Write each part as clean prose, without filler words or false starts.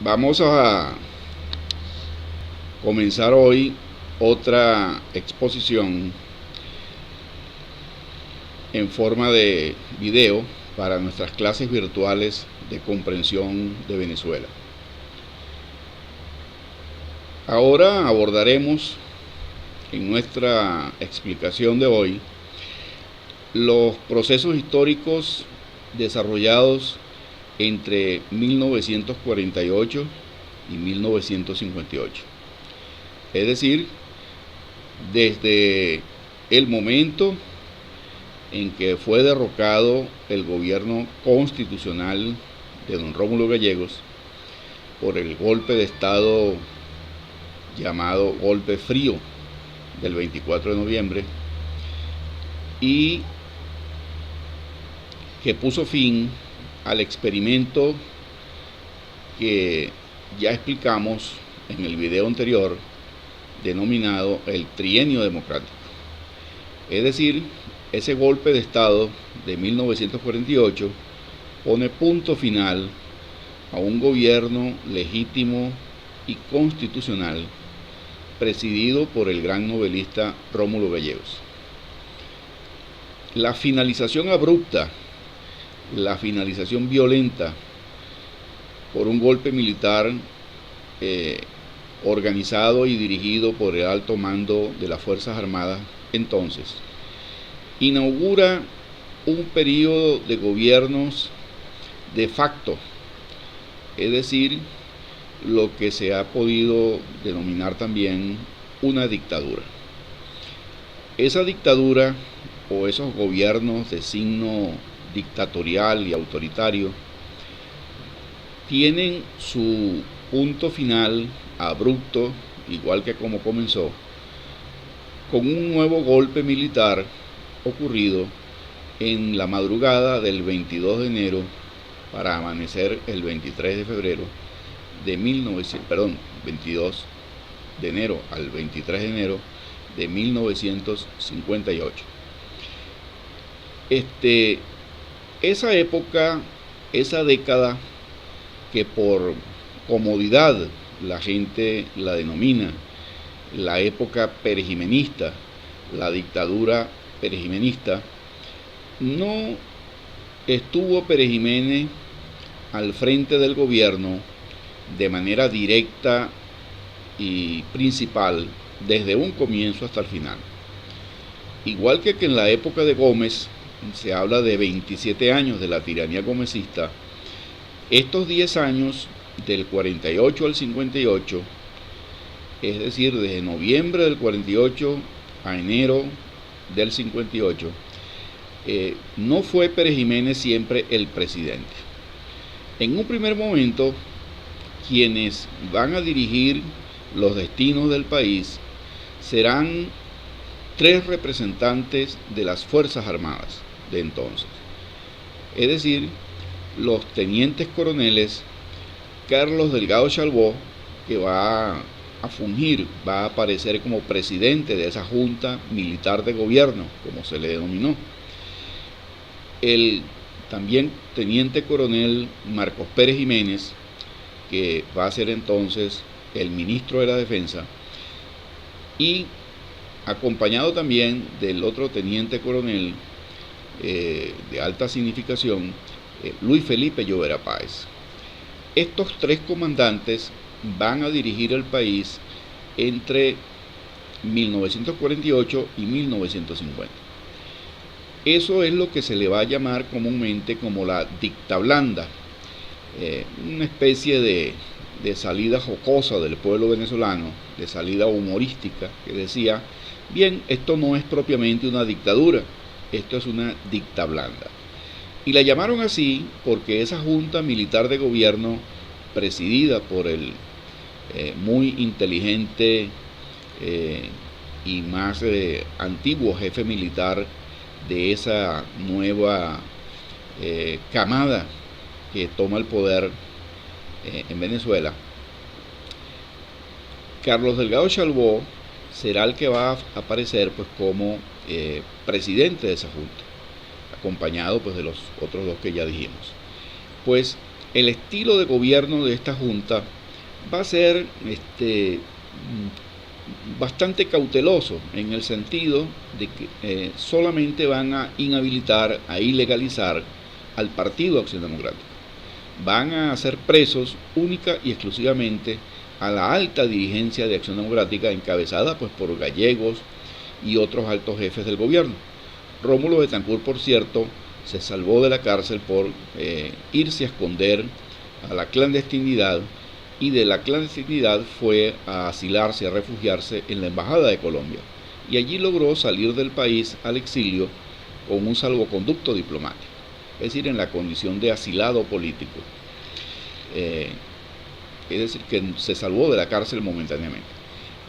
Vamos a comenzar hoy otra exposición en forma de video para nuestras clases virtuales de comprensión de Venezuela. Ahora abordaremos en nuestra explicación de hoy los procesos históricos desarrollados entre 1948 y 1958. Es decir, desde el momento en que fue derrocado el gobierno constitucional de don Rómulo Gallegos por el golpe de Estado llamado Golpe Frío del 24 de noviembre y que puso fin al experimento que ya explicamos en el video anterior, denominado el trienio democrático. Es decir, ese golpe de Estado de 1948 pone punto final a un gobierno legítimo y constitucional presidido por el gran novelista Rómulo Gallegos. La finalización abrupta, la finalización violenta por un golpe militar organizado y dirigido por el alto mando de las Fuerzas Armadas entonces, inaugura un periodo de gobiernos de facto, es decir, lo que se ha podido denominar también una dictadura. Esa dictadura o esos gobiernos de signo dictatorial y autoritario tienen su punto final abrupto, igual que como comenzó, con un nuevo golpe militar ocurrido en la madrugada del 22 de enero para amanecer el 23 de febrero de 22 de enero al 23 de enero de 1958. Esa época, esa década que por comodidad la gente la denomina la época perejimenista, la dictadura perejimenista, no estuvo Pérez Jiménez al frente del gobierno de manera directa y principal desde un comienzo hasta el final. Igual que en la época de Gómez se habla de 27 años de la tiranía gómezista, estos 10 años del 48 al 58, es decir, desde noviembre del 48 a enero del 58, no fue Pérez Jiménez siempre el presidente. En un primer momento, quienes van a dirigir los destinos del país serán 3 representantes de las Fuerzas Armadas de entonces, es decir, los tenientes coroneles Carlos Delgado Chalbaud, que va a fungir, va a aparecer como presidente de esa junta militar de gobierno, como se le denominó. El también teniente coronel Marcos Pérez Jiménez, que va a ser entonces el ministro de la Defensa, y acompañado también del otro teniente coronel de alta significación, Luis Felipe Llovera Páez. Estos 3 comandantes van a dirigir el país entre 1948 y 1950. Eso es lo que se le va a llamar comúnmente como la dicta blanda, una especie de salida jocosa del pueblo venezolano, de salida humorística, que decía, bien, esto no es propiamente una dictadura, esto es una dicta blanda. Y la llamaron así porque esa junta militar de gobierno, presidida por el muy inteligente y más antiguo jefe militar de esa nueva camada que toma el poder en Venezuela, Carlos Delgado Chalbaud será el que va a aparecer pues como presidente de esa junta, acompañado pues de los otros 2 que ya dijimos. Pues el estilo de gobierno de esta junta va a ser bastante cauteloso, en el sentido de que solamente van a inhabilitar, a ilegalizar al Partido Acción Democrática. Van a hacer presos única y exclusivamente a la alta dirigencia de Acción Democrática, encabezada pues por Gallegos y otros altos jefes del gobierno. Rómulo Betancourt, por cierto, se salvó de la cárcel por irse a esconder a la clandestinidad, y de la clandestinidad fue a asilarse, a refugiarse en la Embajada de Colombia, y allí logró salir del país al exilio con un salvoconducto diplomático, es decir, en la condición de asilado político, es decir, que se salvó de la cárcel momentáneamente.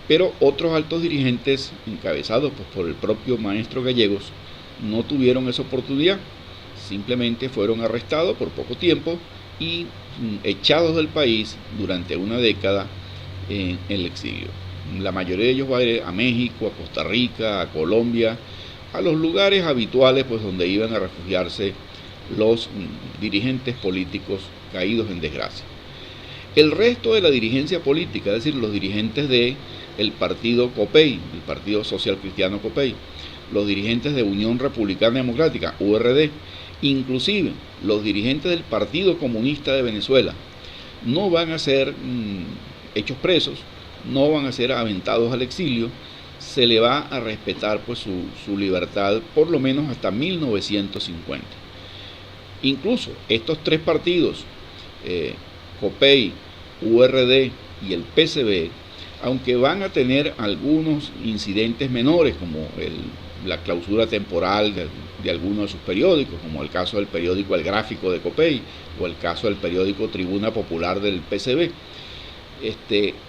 Pero otros altos dirigentes, encabezados pues por el propio maestro Gallegos, no tuvieron esa oportunidad, simplemente fueron arrestados por poco tiempo y echados del país durante una década en el exilio. La mayoría de ellos va a ir a México, a Costa Rica, a Colombia, a los lugares habituales pues donde iban a refugiarse los dirigentes políticos caídos en desgracia. El resto de la dirigencia política, es decir, los dirigentes del partido COPEI, el Partido Social Cristiano COPEI, los dirigentes de Unión Republicana Democrática, URD, inclusive los dirigentes del Partido Comunista de Venezuela, no van a ser hechos presos, no van a ser aventados al exilio, se le va a respetar pues su libertad por lo menos hasta 1950. Incluso estos tres partidos, COPEI, URD y el PCB, aunque van a tener algunos incidentes menores, como la clausura temporal de algunos de sus periódicos, como el caso del periódico El Gráfico de COPEI o el caso del periódico Tribuna Popular del PCB,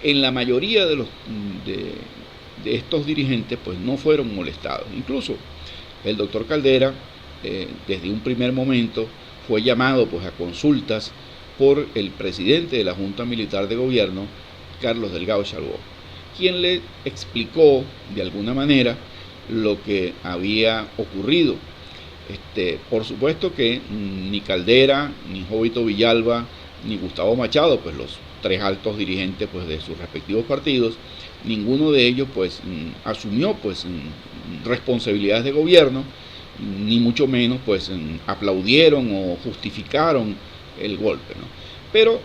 en la mayoría de estos dirigentes pues no fueron molestados. Incluso el doctor Caldera, desde un primer momento, fue llamado pues a consultas por el presidente de la Junta Militar de Gobierno, Carlos Delgado Chalbaud, quien le explicó de alguna manera lo que había ocurrido. Por supuesto que ni Caldera, ni Jovito Villalba, ni Gustavo Machado, pues los tres altos dirigentes pues de sus respectivos partidos, ninguno de ellos pues asumió pues responsabilidades de gobierno, ni mucho menos pues aplaudieron o justificaron el golpe, ¿no? Pero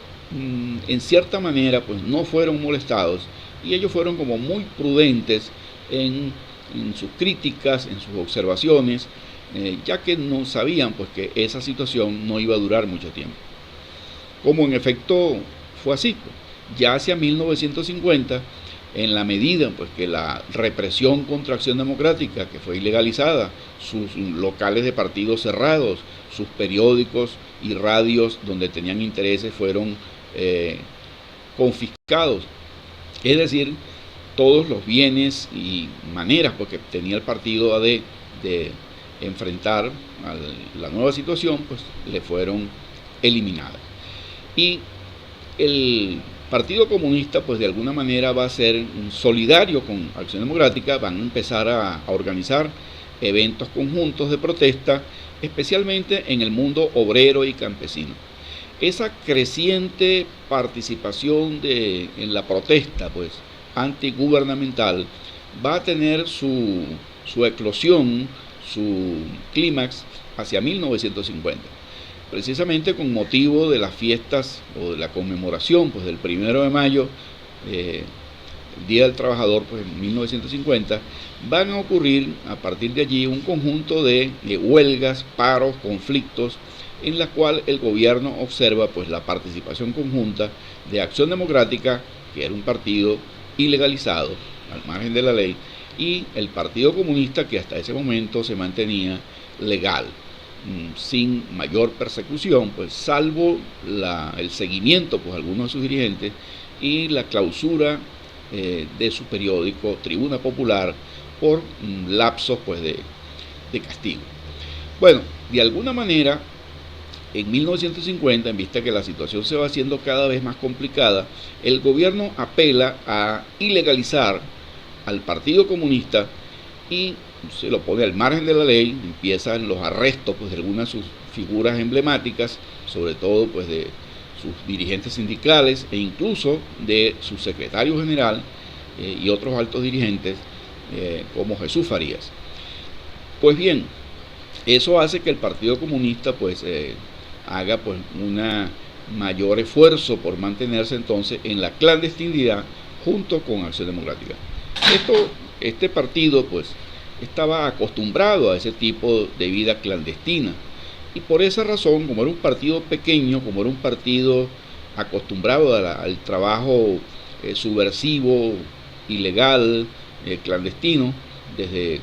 en cierta manera pues no fueron molestados, y ellos fueron como muy prudentes en sus críticas, en sus observaciones, ya que no sabían pues que esa situación no iba a durar mucho tiempo. Como en efecto fue así, ya hacia 1950, en la medida pues que la represión contra Acción Democrática, que fue ilegalizada, sus locales de partidos cerrados, sus periódicos y radios donde tenían intereses fueron confiscados, es decir, todos los bienes y maneras porque tenía el partido de enfrentar a la nueva situación, pues le fueron eliminadas. Y el Partido Comunista pues de alguna manera va a ser solidario con Acción Democrática, van a empezar a organizar eventos conjuntos de protesta, especialmente en el mundo obrero y campesino. Esa creciente participación en la protesta pues antigubernamental va a tener su eclosión, su clímax hacia 1950, precisamente con motivo de las fiestas o de la conmemoración pues del 1 de mayo, el Día del Trabajador, pues en 1950, van a ocurrir a partir de allí un conjunto de huelgas, paros, conflictos, en la cual el gobierno observa pues la participación conjunta de Acción Democrática, que era un partido ilegalizado al margen de la ley, y el Partido Comunista, que hasta ese momento se mantenía legal, sin mayor persecución, pues salvo el seguimiento pues algunos de sus dirigentes y la clausura de su periódico Tribuna Popular por lapsos pues de castigo. Bueno, de alguna manera en 1950, en vista que la situación se va haciendo cada vez más complicada, el gobierno apela a ilegalizar al Partido Comunista y se lo pone al margen de la ley. Empiezan los arrestos pues de algunas de sus figuras emblemáticas, sobre todo pues de sus dirigentes sindicales e incluso de su secretario general y otros altos dirigentes como Jesús Farías. Pues bien, eso hace que el Partido Comunista pues haga pues un mayor esfuerzo por mantenerse entonces en la clandestinidad junto con Acción Democrática. Este partido pues estaba acostumbrado a ese tipo de vida clandestina y por esa razón, como era un partido pequeño, como era un partido acostumbrado al trabajo subversivo, ilegal, clandestino, desde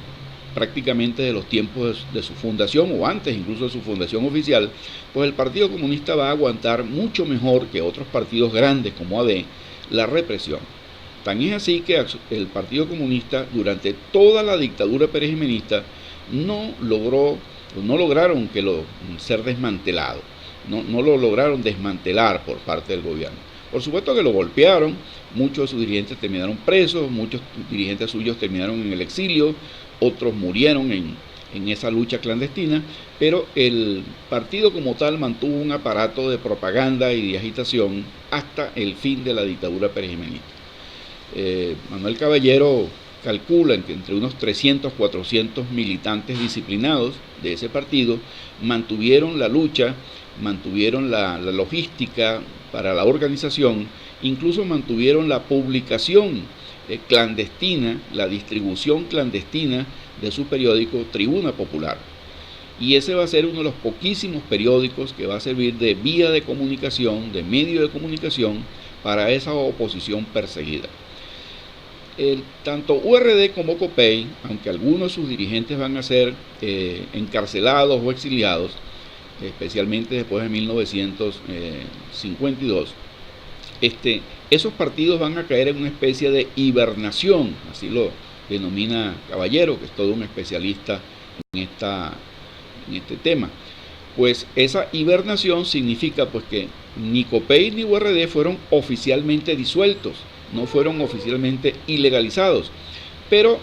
prácticamente de los tiempos de su fundación o antes incluso de su fundación oficial, pues el Partido Comunista va a aguantar mucho mejor que otros partidos grandes como AD la represión. Tan es así que el Partido Comunista durante toda la dictadura perejimenista no lograron ser desmantelado, no lo lograron desmantelar por parte del gobierno. Por supuesto que lo golpearon, muchos de sus dirigentes terminaron presos, muchos dirigentes suyos terminaron en el exilio, otros murieron en esa lucha clandestina, pero el partido como tal mantuvo un aparato de propaganda y de agitación hasta el fin de la dictadura perejimenista. Manuel Caballero calcula que entre unos 300, 400 militantes disciplinados de ese partido mantuvieron la lucha, mantuvieron la logística para la organización, incluso mantuvieron la publicación clandestina, la distribución clandestina de su periódico Tribuna Popular. Y ese va a ser uno de los poquísimos periódicos que va a servir de vía de comunicación, de medio de comunicación para esa oposición perseguida. Tanto URD como COPEI, aunque algunos de sus dirigentes van a ser encarcelados o exiliados, especialmente después de 1952, esos partidos van a caer en una especie de hibernación, así lo denomina Caballero, que es todo un especialista en este tema. Pues esa hibernación significa pues que ni COPEI ni URD fueron oficialmente disueltos, no fueron oficialmente ilegalizados, pero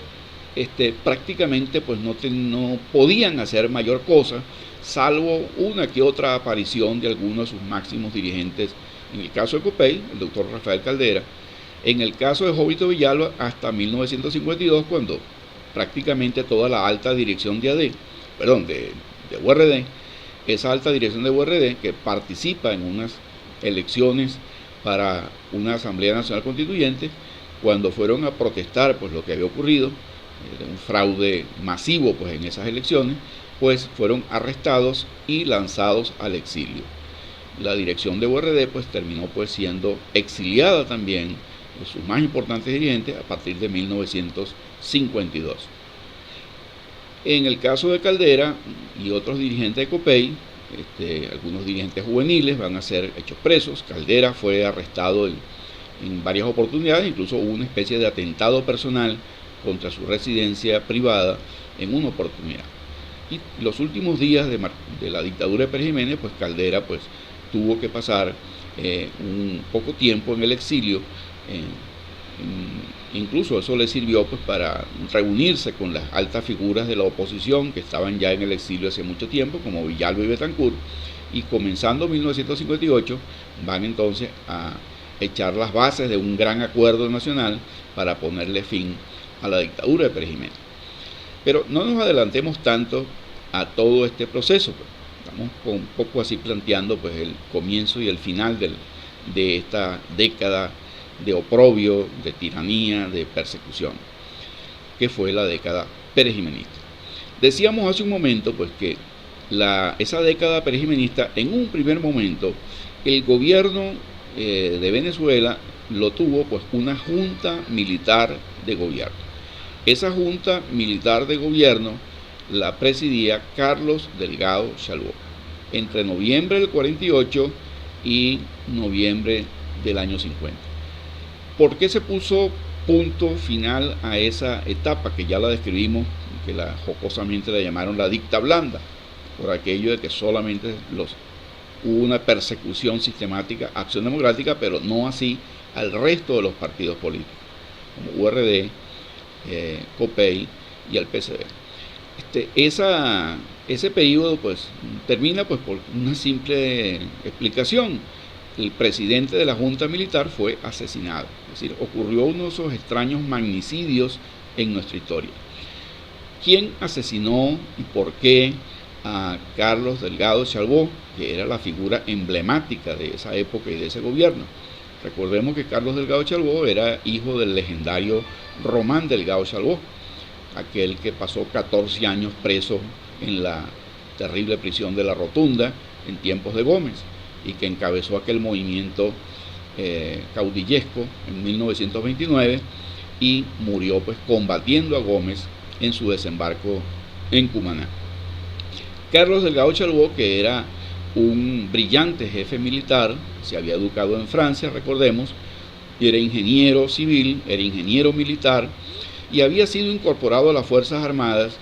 prácticamente pues no podían hacer mayor cosa, salvo una que otra aparición de algunos de sus máximos dirigentes. En el caso de COPEI, el doctor Rafael Caldera, en el caso de Jovito Villalba, hasta 1952, cuando prácticamente toda la alta dirección de URD, esa alta dirección de URD que participa en unas elecciones para una Asamblea Nacional Constituyente, cuando fueron a protestar pues lo que había ocurrido, un fraude masivo pues en esas elecciones, pues fueron arrestados y lanzados al exilio. La dirección de URD pues terminó pues siendo exiliada también de sus más importantes dirigentes a partir de 1952. En el caso de Caldera y otros dirigentes de COPEI, algunos dirigentes juveniles van a ser hechos presos. Caldera fue arrestado en varias oportunidades, incluso hubo una especie de atentado personal contra su residencia privada en una oportunidad. Y los últimos días de la dictadura de Pérez Jiménez, pues Caldera pues tuvo que pasar un poco tiempo en el exilio. Incluso eso le sirvió pues para reunirse con las altas figuras de la oposición que estaban ya en el exilio hace mucho tiempo, como Villalba y Betancourt, y comenzando 1958 van entonces a echar las bases de un gran acuerdo nacional para ponerle fin a la dictadura de Pérez Jiménez. Pero no nos adelantemos tanto a todo este proceso, pues. Estamos un poco así planteando pues el comienzo y el final de esta década de oprobio, de tiranía, de persecución, que fue la década perejimenista. Decíamos hace un momento pues que esa década perejimenista, en un primer momento, el gobierno de Venezuela lo tuvo pues una junta militar de gobierno. Esa junta militar de gobierno la presidía Carlos Delgado Chalbaud entre noviembre del 48 y noviembre del año 50. ¿Por qué se puso punto final a esa etapa que ya la describimos, que jocosamente la llamaron la dicta blanda? Por aquello de que solamente hubo una persecución sistemática a Acción Democrática, pero no así al resto de los partidos políticos, como URD, COPEI y el PCB. Ese periodo pues termina pues por una simple explicación. el presidente de la Junta Militar fue asesinado. Es decir, ocurrió uno de esos extraños magnicidios en nuestra historia. ¿Quién asesinó y por qué a Carlos Delgado Chalbaud, que era la figura emblemática de esa época y de ese gobierno? Recordemos que Carlos Delgado Chalbaud era hijo del legendario Román Delgado Chalbaud, aquel que pasó 14 años preso en la terrible prisión de la Rotunda en tiempos de Gómez y que encabezó aquel movimiento caudillesco en 1929 y murió pues combatiendo a Gómez en su desembarco en Cumaná. Carlos Delgado Chalbaud, que era un brillante jefe militar, se había educado en Francia, recordemos, era ingeniero civil, era ingeniero militar y había sido incorporado a las Fuerzas Armadas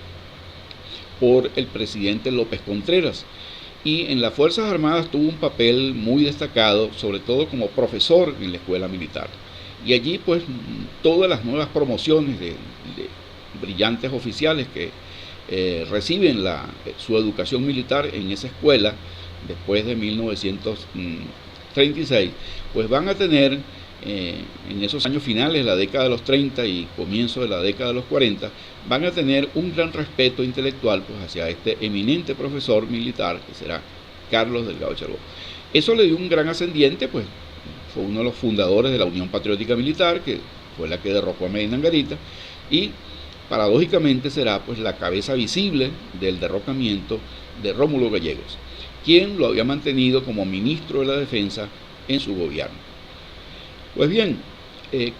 por el presidente López Contreras. Y en las Fuerzas Armadas tuvo un papel muy destacado, sobre todo como profesor en la escuela militar. Y allí pues todas las nuevas promociones de brillantes oficiales que reciben su educación militar en esa escuela después de 1936, pues van a tener en esos años finales, la década de los 30 y comienzo de la década de los 40, van a tener un gran respeto intelectual pues hacia este eminente profesor militar que será Carlos Delgado Chalbaud. Eso le dio un gran ascendiente, pues fue uno de los fundadores de la Unión Patriótica Militar, que fue la que derrocó a Medina Angarita, y paradójicamente será pues la cabeza visible del derrocamiento de Rómulo Gallegos, quien lo había mantenido como ministro de la Defensa en su gobierno. Pues bien,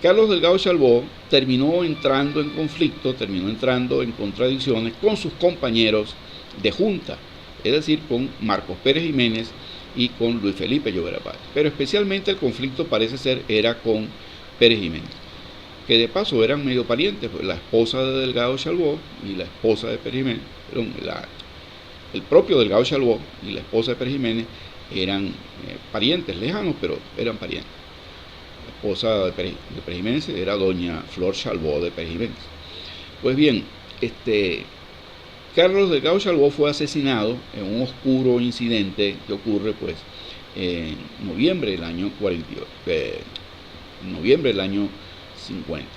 Carlos Delgado Chalbaud terminó entrando en conflicto, terminó entrando en contradicciones con sus compañeros de junta, es decir, con Marcos Pérez Jiménez y con Luis Felipe Llovera Páez. Pero especialmente el conflicto parece ser era con Pérez Jiménez, que de paso eran medio parientes, pues la esposa de Delgado Chalbaud y la esposa de Pérez Jiménez, el propio Delgado Chalbaud y la esposa de Pérez Jiménez eran parientes lejanos, pero eran parientes. La esposa de Pérez Jiménez era doña Flor Chalbaud de Pérez Jiménez. Pues bien, Carlos Delgado Chalbaud fue asesinado en un oscuro incidente que ocurre pues en noviembre del año 48, noviembre del año 50.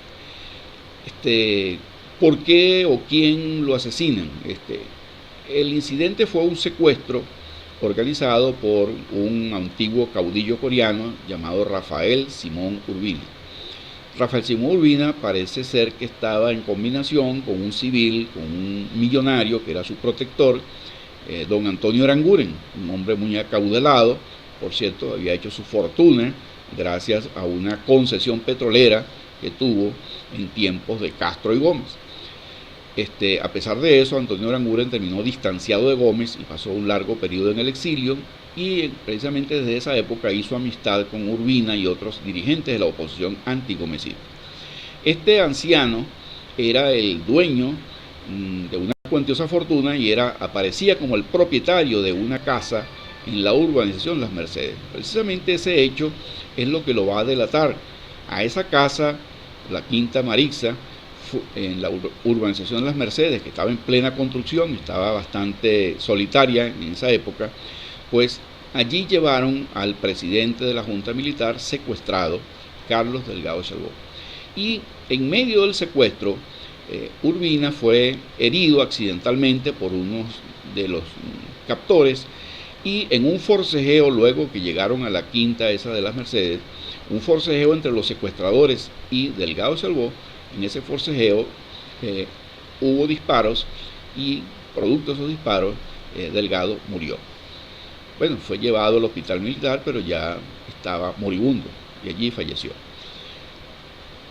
¿Por qué o quién lo asesinan? El incidente fue un secuestro organizado por un antiguo caudillo coreano llamado Rafael Simón Urbina. Rafael Simón Urbina parece ser que estaba en combinación con un civil, con un millonario que era su protector, don Antonio Aranguren, un hombre muy acaudalado, por cierto, había hecho su fortuna gracias a una concesión petrolera que tuvo en tiempos de Castro y Gómez. A pesar de eso, Antonio Aranguren terminó distanciado de Gómez y pasó un largo periodo en el exilio y precisamente desde esa época hizo amistad con Urbina y otros dirigentes de la oposición antigomecista. Este anciano era el dueño de una cuantiosa fortuna y aparecía como el propietario de una casa en la urbanización Las Mercedes. Precisamente ese hecho es lo que lo va a delatar. A esa casa, la Quinta Marixa, en la urbanización de Las Mercedes, que estaba en plena construcción, estaba bastante solitaria en esa época, pues allí llevaron al presidente de la Junta Militar secuestrado, Carlos Delgado Chalbaud. Y en medio del secuestro, Urbina fue herido accidentalmente por unos de los captores y en un forcejeo, luego que llegaron a la quinta esa de Las Mercedes, un forcejeo entre los secuestradores y Delgado Chalbaud. En ese forcejeo hubo disparos y producto de esos disparos Delgado murió. Bueno, fue llevado al hospital militar, pero ya estaba moribundo y allí falleció.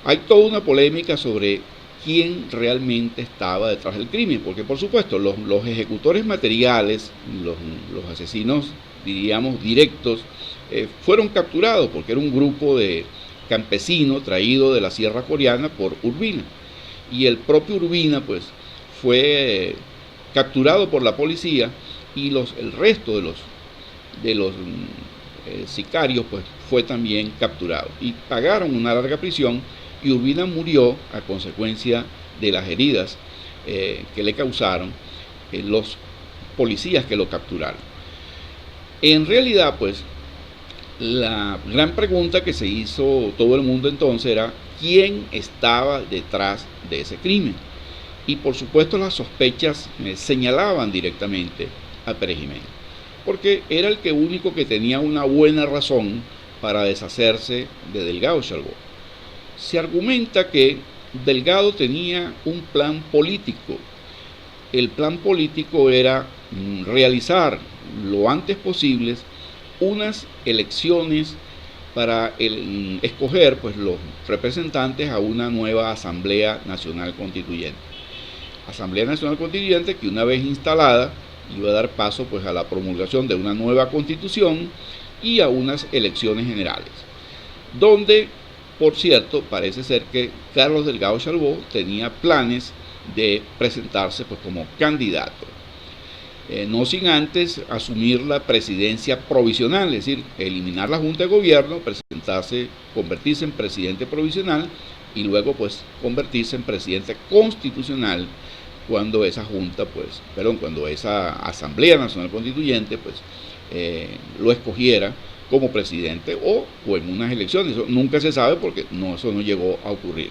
Hay toda una polémica sobre quién realmente estaba detrás del crimen, porque por supuesto los ejecutores materiales, los asesinos, diríamos, directos, fueron capturados porque era un grupo de campesino traído de la sierra coreana por Urbina, y el propio Urbina pues fue capturado por la policía y el resto de los sicarios pues fue también capturado y pagaron una larga prisión y Urbina murió a consecuencia de las heridas que le causaron los policías que lo capturaron. En realidad pues La gran pregunta que se hizo todo el mundo entonces era quién estaba detrás de ese crimen. Y por supuesto las sospechas señalaban directamente a Pérez Jiménez, porque era el único que tenía una buena razón para deshacerse de Delgado Chalbaud. Se argumenta que Delgado tenía un plan político. El plan político era realizar lo antes posible unas elecciones para escoger pues, los representantes a una nueva Asamblea Nacional Constituyente. Asamblea Nacional Constituyente que una vez instalada iba a dar paso pues, a la promulgación de una nueva constitución y a unas elecciones generales, donde, por cierto, parece ser que Carlos Delgado Chalbaud tenía planes de presentarse pues, como candidato. No sin antes asumir la presidencia provisional, es decir, eliminar la Junta de Gobierno, presentarse, convertirse en presidente provisional y luego pues convertirse en presidente constitucional cuando esa cuando esa Asamblea Nacional Constituyente pues lo escogiera como presidente o en unas elecciones. Eso nunca se sabe porque eso no llegó a ocurrir.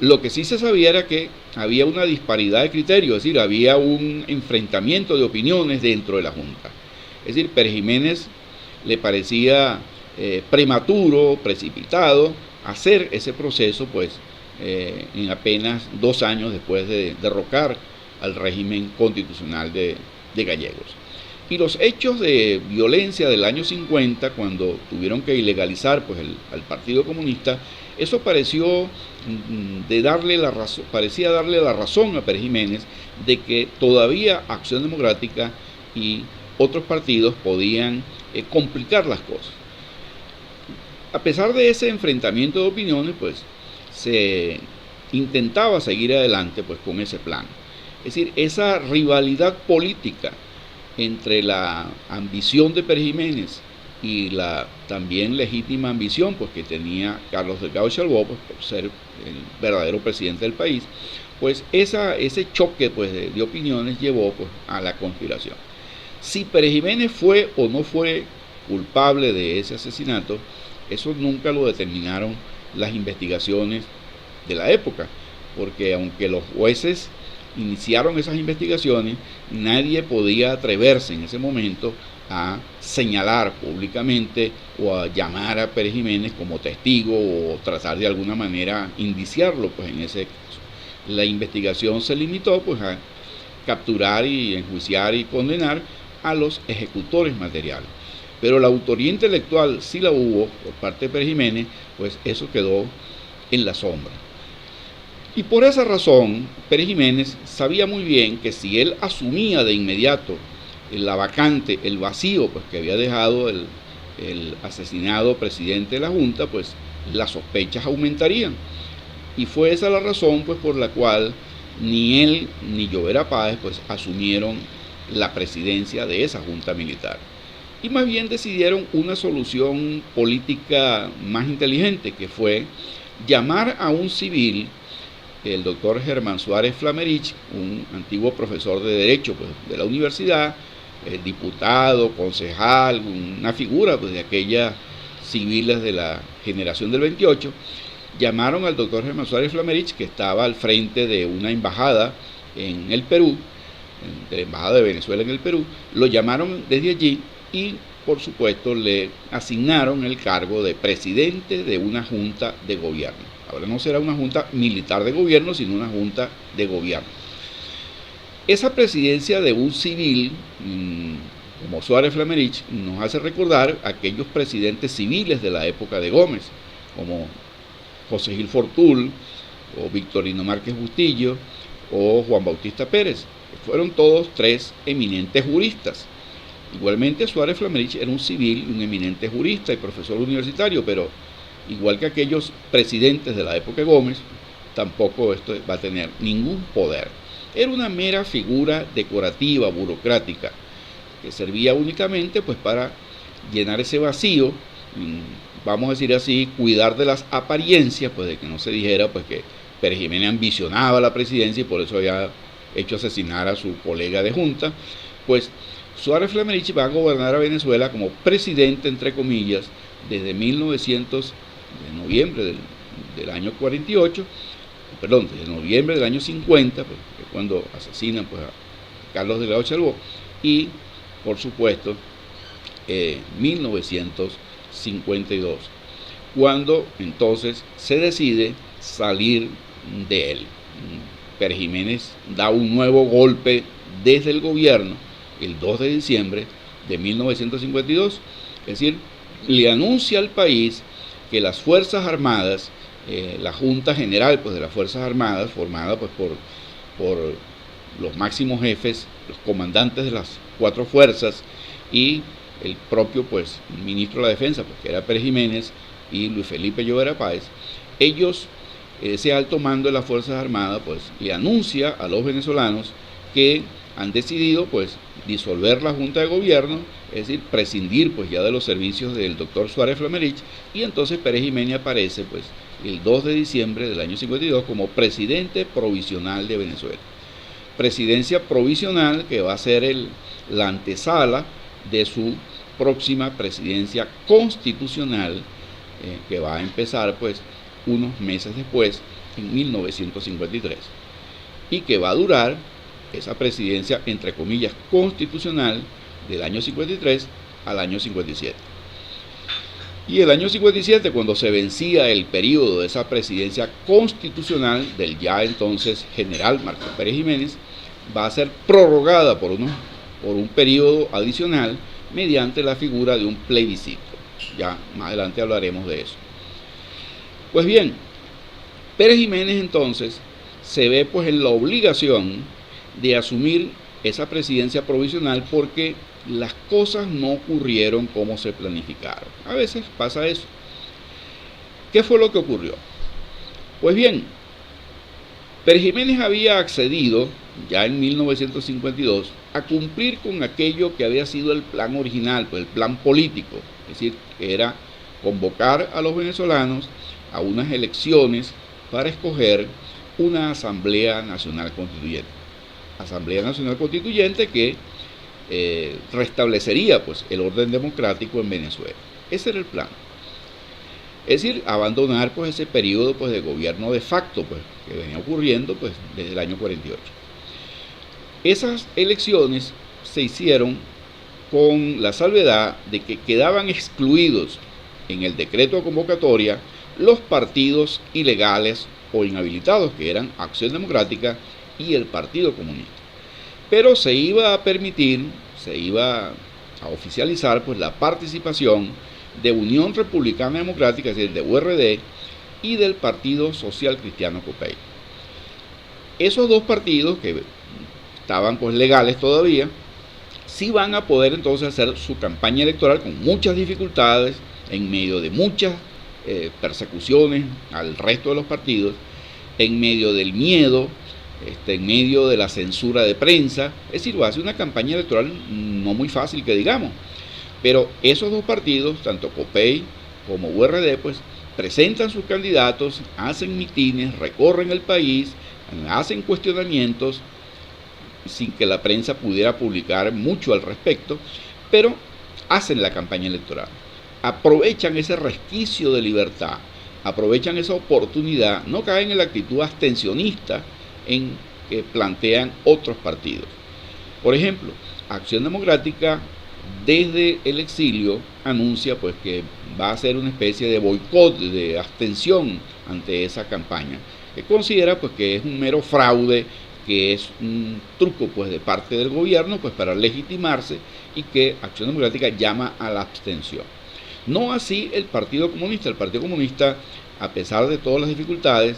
Lo que sí se sabía era que había una disparidad de criterios, es decir, había un enfrentamiento de opiniones dentro de la Junta. Es decir, Pérez Jiménez le parecía prematuro, precipitado, hacer ese proceso pues en apenas 2 años después de derrocar al régimen constitucional de Gallegos. Y los hechos de violencia del año 50, cuando tuvieron que ilegalizar pues, al Partido Comunista, eso parecía darle la razón a Pérez Jiménez de que todavía Acción Democrática y otros partidos podían complicar las cosas. A pesar de ese enfrentamiento de opiniones, pues se intentaba seguir adelante pues, con ese plan. Es decir, esa rivalidad política entre la ambición de Pérez Jiménez y la también legítima ambición pues, que tenía Carlos Delgado Chalbaud pues, por ser el verdadero presidente del país, pues ese choque pues, de opiniones llevó pues, a la conspiración. Si Pérez Jiménez fue o no fue culpable de ese asesinato, eso nunca lo determinaron las investigaciones de la época, porque aunque los jueces iniciaron esas investigaciones, nadie podía atreverse en ese momento a señalar públicamente o a llamar a Pérez Jiménez como testigo o tratar de alguna manera indiciarlo pues, en ese caso. La investigación se limitó pues, a capturar y enjuiciar y condenar a los ejecutores materiales. Pero la autoría intelectual sí la hubo por parte de Pérez Jiménez, pues eso quedó en la sombra. Y por esa razón, Pérez Jiménez sabía muy bien que si él asumía de inmediato la vacante, el vacío pues, que había dejado el asesinado presidente de la Junta, pues las sospechas aumentarían. Y fue esa la razón pues, por la cual ni él ni Llovera Páez pues, asumieron la presidencia de esa Junta Militar. Y más bien decidieron una solución política más inteligente, que fue llamar a un civil, el doctor Germán Suárez Flamerich, un antiguo profesor de Derecho pues, de la universidad, diputado, concejal, una figura pues, de aquellas civiles de la generación del 28, llamaron al doctor Germán Suárez Flamerich, que estaba al frente de una embajada en el Perú, de la embajada de Venezuela en el Perú, lo llamaron desde allí y por supuesto le asignaron el cargo de presidente de una junta de gobierno. Ahora no será una junta militar de gobierno, sino una junta de gobierno. Esa presidencia de un civil, como Suárez Flamerich, nos hace recordar a aquellos presidentes civiles de la época de Gómez, como José Gil Fortul, o Victorino Márquez Bustillo, o Juan Bautista Pérez. Fueron todos 3 eminentes juristas. Igualmente Suárez Flamerich era un civil, un eminente jurista y profesor universitario, pero igual que aquellos presidentes de la época de Gómez, tampoco esto va a tener ningún poder. Era una mera figura decorativa, burocrática, que servía únicamente pues, para llenar ese vacío, vamos a decir así, cuidar de las apariencias, pues de que no se dijera pues, que Pérez Jiménez ambicionaba la presidencia y por eso había hecho asesinar a su colega de junta, pues Suárez Flamerich va a gobernar a Venezuela como presidente, entre comillas, desde 1900, de noviembre del año 48, perdón, desde noviembre del año 50, pues, que es cuando asesinan pues, a Carlos Delgado Chalbó, y por supuesto 1952, cuando entonces se decide salir de él. Pérez Jiménez da un nuevo golpe desde el gobierno el 2 de diciembre de 1952, es decir, le anuncia al país que las Fuerzas Armadas, la Junta General pues, de las Fuerzas Armadas, formada pues, por los máximos jefes, los comandantes de las 4 fuerzas y el propio pues, ministro de la Defensa, pues, que era Pérez Jiménez, y Luis Felipe Llovera Páez, ellos, ese alto mando de las Fuerzas Armadas, pues le anuncia a los venezolanos que han decidido pues disolver la Junta de Gobierno, es decir, prescindir pues ya de los servicios del doctor Suárez Flamerich, y entonces Pérez Jiménez aparece pues el 2 de diciembre del año 52 como presidente provisional de Venezuela. Presidencia provisional que va a ser la antesala de su próxima presidencia constitucional, que va a empezar pues unos meses después, en 1953, y que va a durar esa presidencia, entre comillas, constitucional del año 53 al año 57. Y el año 57, cuando se vencía el periodo de esa presidencia constitucional del ya entonces general Marcos Pérez Jiménez, va a ser prorrogada por un periodo adicional mediante la figura de un plebiscito. Ya más adelante hablaremos de eso. Pues bien, Pérez Jiménez entonces se ve pues en la obligación de asumir esa presidencia provisional porque las cosas no ocurrieron como se planificaron. A veces pasa eso. ¿Qué fue lo que ocurrió? Pues bien, Pérez Jiménez había accedido ya en 1952 a cumplir con aquello que había sido el plan original, pues el plan político, es decir, que era convocar a los venezolanos a unas elecciones para escoger una Asamblea Nacional Constituyente. Asamblea Nacional Constituyente que restablecería pues, el orden democrático en Venezuela. Ese era el plan. Es decir, abandonar pues, ese periodo pues, de gobierno de facto pues, que venía ocurriendo pues, desde el año 48. Esas elecciones se hicieron con la salvedad de que quedaban excluidos en el decreto de convocatoria los partidos ilegales o inhabilitados, que eran Acción Democrática y el Partido Comunista. Pero se iba a permitir, se iba a oficializar pues, la participación de Unión Republicana Democrática, es decir, de URD, y del Partido Social Cristiano Copey. Esos dos partidos, que estaban pues legales todavía, sí van a poder entonces hacer su campaña electoral con muchas dificultades, en medio de muchas persecuciones al resto de los partidos, en medio del miedo, en medio de la censura de prensa. Es decir, va a ser una campaña electoral no muy fácil que digamos, pero esos dos partidos, tanto Copey como URD, pues presentan sus candidatos, hacen mitines, recorren el país, hacen cuestionamientos sin que la prensa pudiera publicar mucho al respecto, pero hacen la campaña electoral. Aprovechan ese resquicio de libertad, aprovechan esa oportunidad, no caen en la actitud abstencionista en que plantean otros partidos. Por ejemplo, Acción Democrática desde el exilio anuncia pues que va a hacer una especie de boicot, de abstención ante esa campaña, que considera pues que es un mero fraude, que es un truco pues de parte del gobierno pues para legitimarse, y que Acción Democrática llama a la abstención. No así el Partido Comunista. El Partido Comunista, a pesar de todas las dificultades,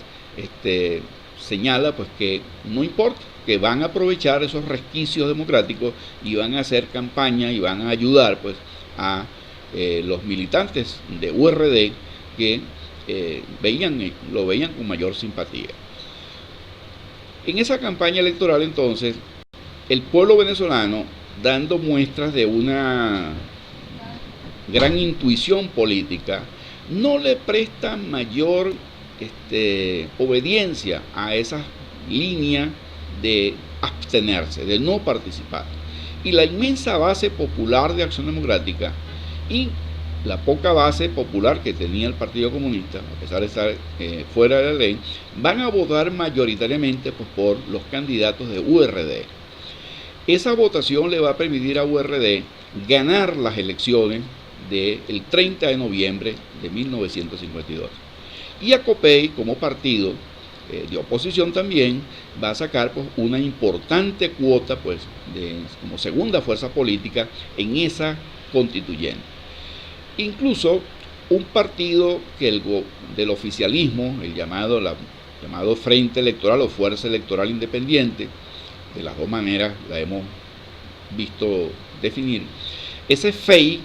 señala pues que no importa, que van a aprovechar esos resquicios democráticos y van a hacer campaña y van a ayudar pues a los militantes de URD que lo veían con mayor simpatía. En esa campaña electoral entonces, el pueblo venezolano, dando muestras de una gran intuición política, no le presta mayor obediencia a esa línea de abstenerse, de no participar. y la inmensa base popular de Acción Democrática y la poca base popular que tenía el Partido Comunista, a pesar de estar fuera de la ley, van a votar mayoritariamente pues, por los candidatos de URD. Esa votación le va a permitir a URD ganar las elecciones del 30 de noviembre de 1952. Y a COPEI, como partido de oposición también, va a sacar pues, una importante cuota pues, como segunda fuerza política en esa constituyente. Incluso un partido que del oficialismo, el llamado Frente Electoral o Fuerza Electoral Independiente, de las dos maneras la hemos visto definir, ese FEI,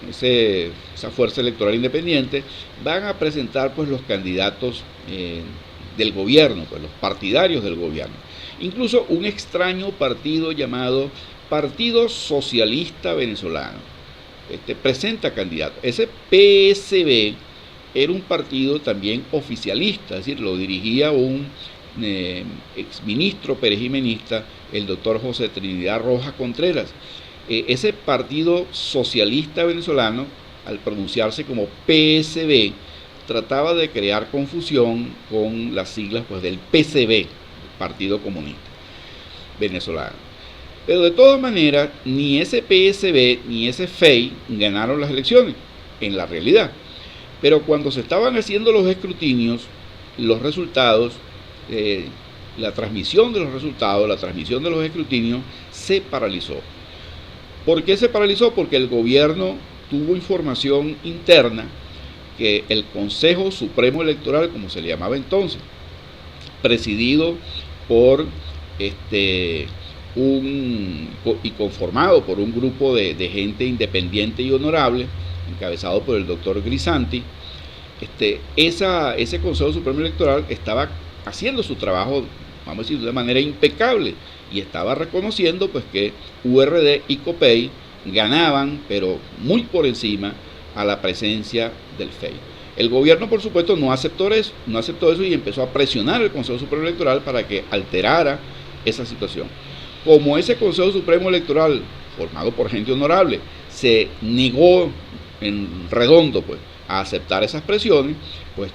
esa Fuerza Electoral Independiente, van a presentar pues los candidatos del gobierno, pues los partidarios del gobierno. Incluso un extraño partido llamado Partido Socialista Venezolano presenta candidatos. Ese PSB era un partido también oficialista, es decir, lo dirigía un exministro perejimenista, el doctor José Trinidad Rojas Contreras. Ese Partido Socialista Venezolano, al pronunciarse como PSB, trataba de crear confusión con las siglas pues, del PCB, Partido Comunista Venezolano. Pero de todas maneras, ni ese PSB ni ese FEI ganaron las elecciones, en la realidad. Pero cuando se estaban haciendo los escrutinios, los resultados, la transmisión de los resultados, la transmisión de los escrutinios, se paralizó. ¿Por qué se paralizó? Porque el gobierno tuvo información interna que el Consejo Supremo Electoral, como se le llamaba entonces, presidido por y conformado por un grupo de gente independiente y honorable, encabezado por el doctor Grisanti, ese Consejo Supremo Electoral estaba haciendo su trabajo, vamos a decir, de manera impecable, y estaba reconociendo pues que URD y COPEI ganaban, pero muy por encima a la presencia del FEI. El gobierno, por supuesto, no aceptó eso y empezó a presionar al Consejo Supremo Electoral para que alterara esa situación. Como ese Consejo Supremo Electoral, formado por gente honorable, se negó en redondo pues, a aceptar esas presiones, pues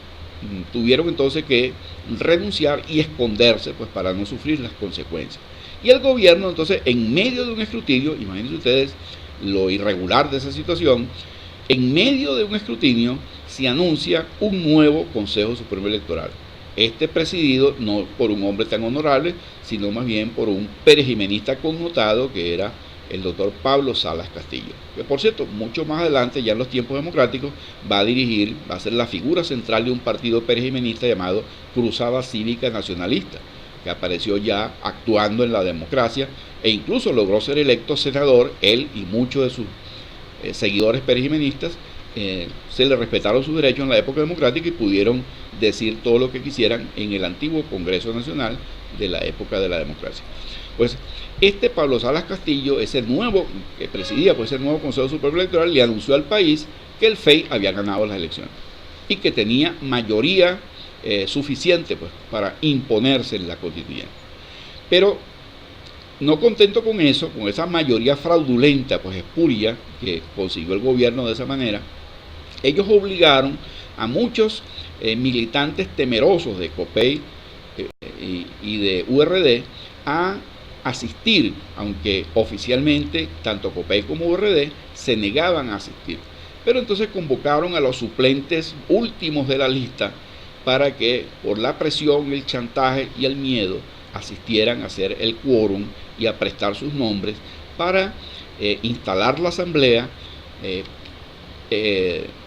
tuvieron entonces que renunciar y esconderse pues, para no sufrir las consecuencias. Y el gobierno entonces, en medio de un escrutinio, imagínense ustedes lo irregular de esa situación, en medio de un escrutinio se anuncia un nuevo Consejo Supremo Electoral. Presidido no por un hombre tan honorable, sino más bien por un perejimenista connotado que era el doctor Pablo Salas Castillo, que por cierto, mucho más adelante, ya en los tiempos democráticos, va a ser la figura central de un partido perejimenista llamado Cruzada Cívica Nacionalista, que apareció ya actuando en la democracia e incluso logró ser electo senador, él y muchos de sus seguidores perejimenistas. Se le respetaron sus derechos en la época democrática y pudieron decir todo lo que quisieran en el antiguo Congreso Nacional de la época de la democracia. Pues Pablo Salas Castillo, ese nuevo que presidía pues, ese nuevo Consejo Supremo Electoral, le anunció al país que el FEI había ganado las elecciones y que tenía mayoría suficiente pues, para imponerse en la constituyente. Pero no contento con eso, con esa mayoría fraudulenta, pues espuria, que consiguió el gobierno de esa manera, ellos obligaron a muchos militantes temerosos de COPEI y de URD a asistir, aunque oficialmente tanto COPEI como URD se negaban a asistir. Pero entonces convocaron a los suplentes últimos de la lista para que por la presión, el chantaje y el miedo asistieran a hacer el quórum y a prestar sus nombres para instalar la asamblea,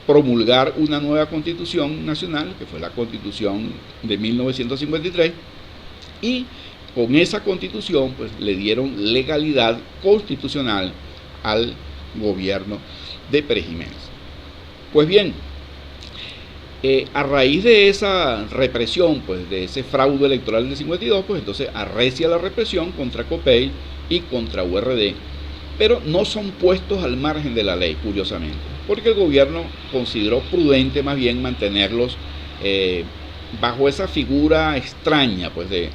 promulgar una nueva constitución nacional, que fue la constitución de 1953, y con esa constitución pues, le dieron legalidad constitucional al gobierno de Pérez Jiménez. Pues bien, a raíz de esa represión, pues de ese fraude electoral del 52, pues entonces arrecia la represión contra COPEI y contra URD, pero no son puestos al margen de la ley, curiosamente, porque el gobierno consideró prudente más bien mantenerlos bajo esa figura extraña, pues de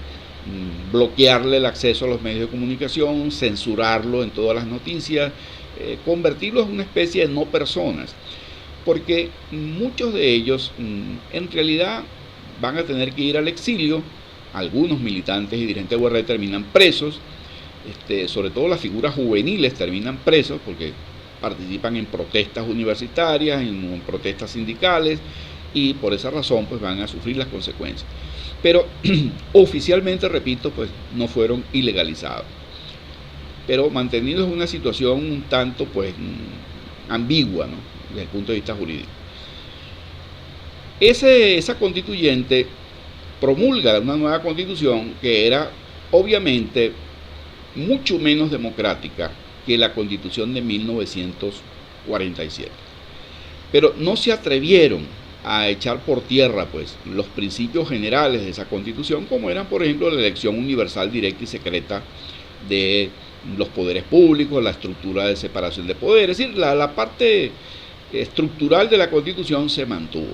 bloquearle el acceso a los medios de comunicación, censurarlo en todas las noticias, convertirlos en una especie de no personas, porque muchos de ellos en realidad van a tener que ir al exilio. Algunos militantes y dirigentes de URD terminan presos, sobre todo las figuras juveniles terminan presos porque participan en protestas universitarias, en protestas sindicales, y por esa razón pues van a sufrir las consecuencias. Pero oficialmente, repito, pues no fueron ilegalizados, pero mantenidos en una situación un tanto pues ambigua, ¿no?, desde el punto de vista jurídico. Esa constituyente promulga una nueva constitución que era obviamente mucho menos democrática que la constitución de 1947. Pero no se atrevieron a echar por tierra pues los principios generales de esa constitución, como eran por ejemplo la elección universal, directa y secreta de los poderes públicos, la estructura de separación de poderes. Es decir, la parte estructural de la constitución se mantuvo,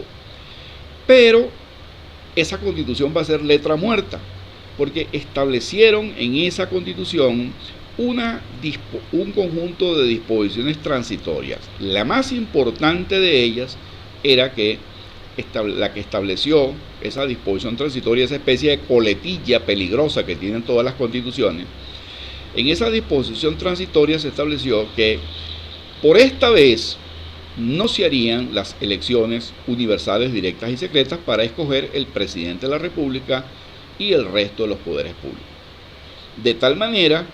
pero esa constitución va a ser letra muerta, porque establecieron en esa constitución un conjunto de disposiciones transitorias. La más importante de ellas era la que estableció esa disposición transitoria, esa especie de coletilla peligrosa que tienen todas las constituciones. En esa disposición transitoria se estableció que por esta vez no se harían las elecciones universales, directas y secretas para escoger el presidente de la República y el resto de los poderes públicos. De tal manera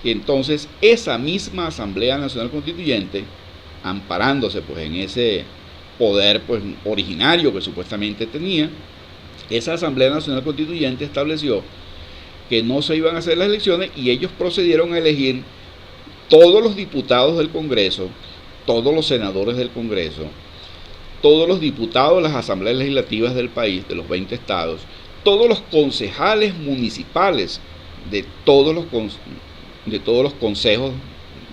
que entonces esa misma Asamblea Nacional Constituyente, amparándose pues en ese poder pues originario que supuestamente tenía, esa Asamblea Nacional Constituyente estableció que no se iban a hacer las elecciones y ellos procedieron a elegir todos los diputados del Congreso, todos los senadores del Congreso, todos los diputados de las asambleas legislativas del país, de los 20 estados, todos los concejales municipales de todos los consejos,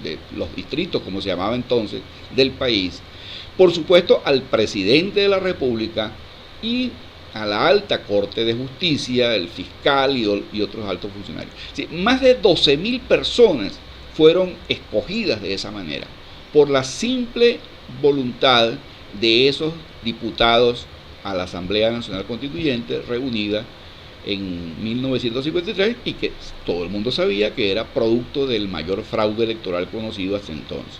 de los distritos, como se llamaba entonces, del país, por supuesto al presidente de la República y a la alta Corte de Justicia, el fiscal y otros altos funcionarios. Sí, más de 12.000 personas fueron escogidas de esa manera, por la simple voluntad de esos diputados a la Asamblea Nacional Constituyente reunida en 1953 y que todo el mundo sabía que era producto del mayor fraude electoral conocido hasta entonces.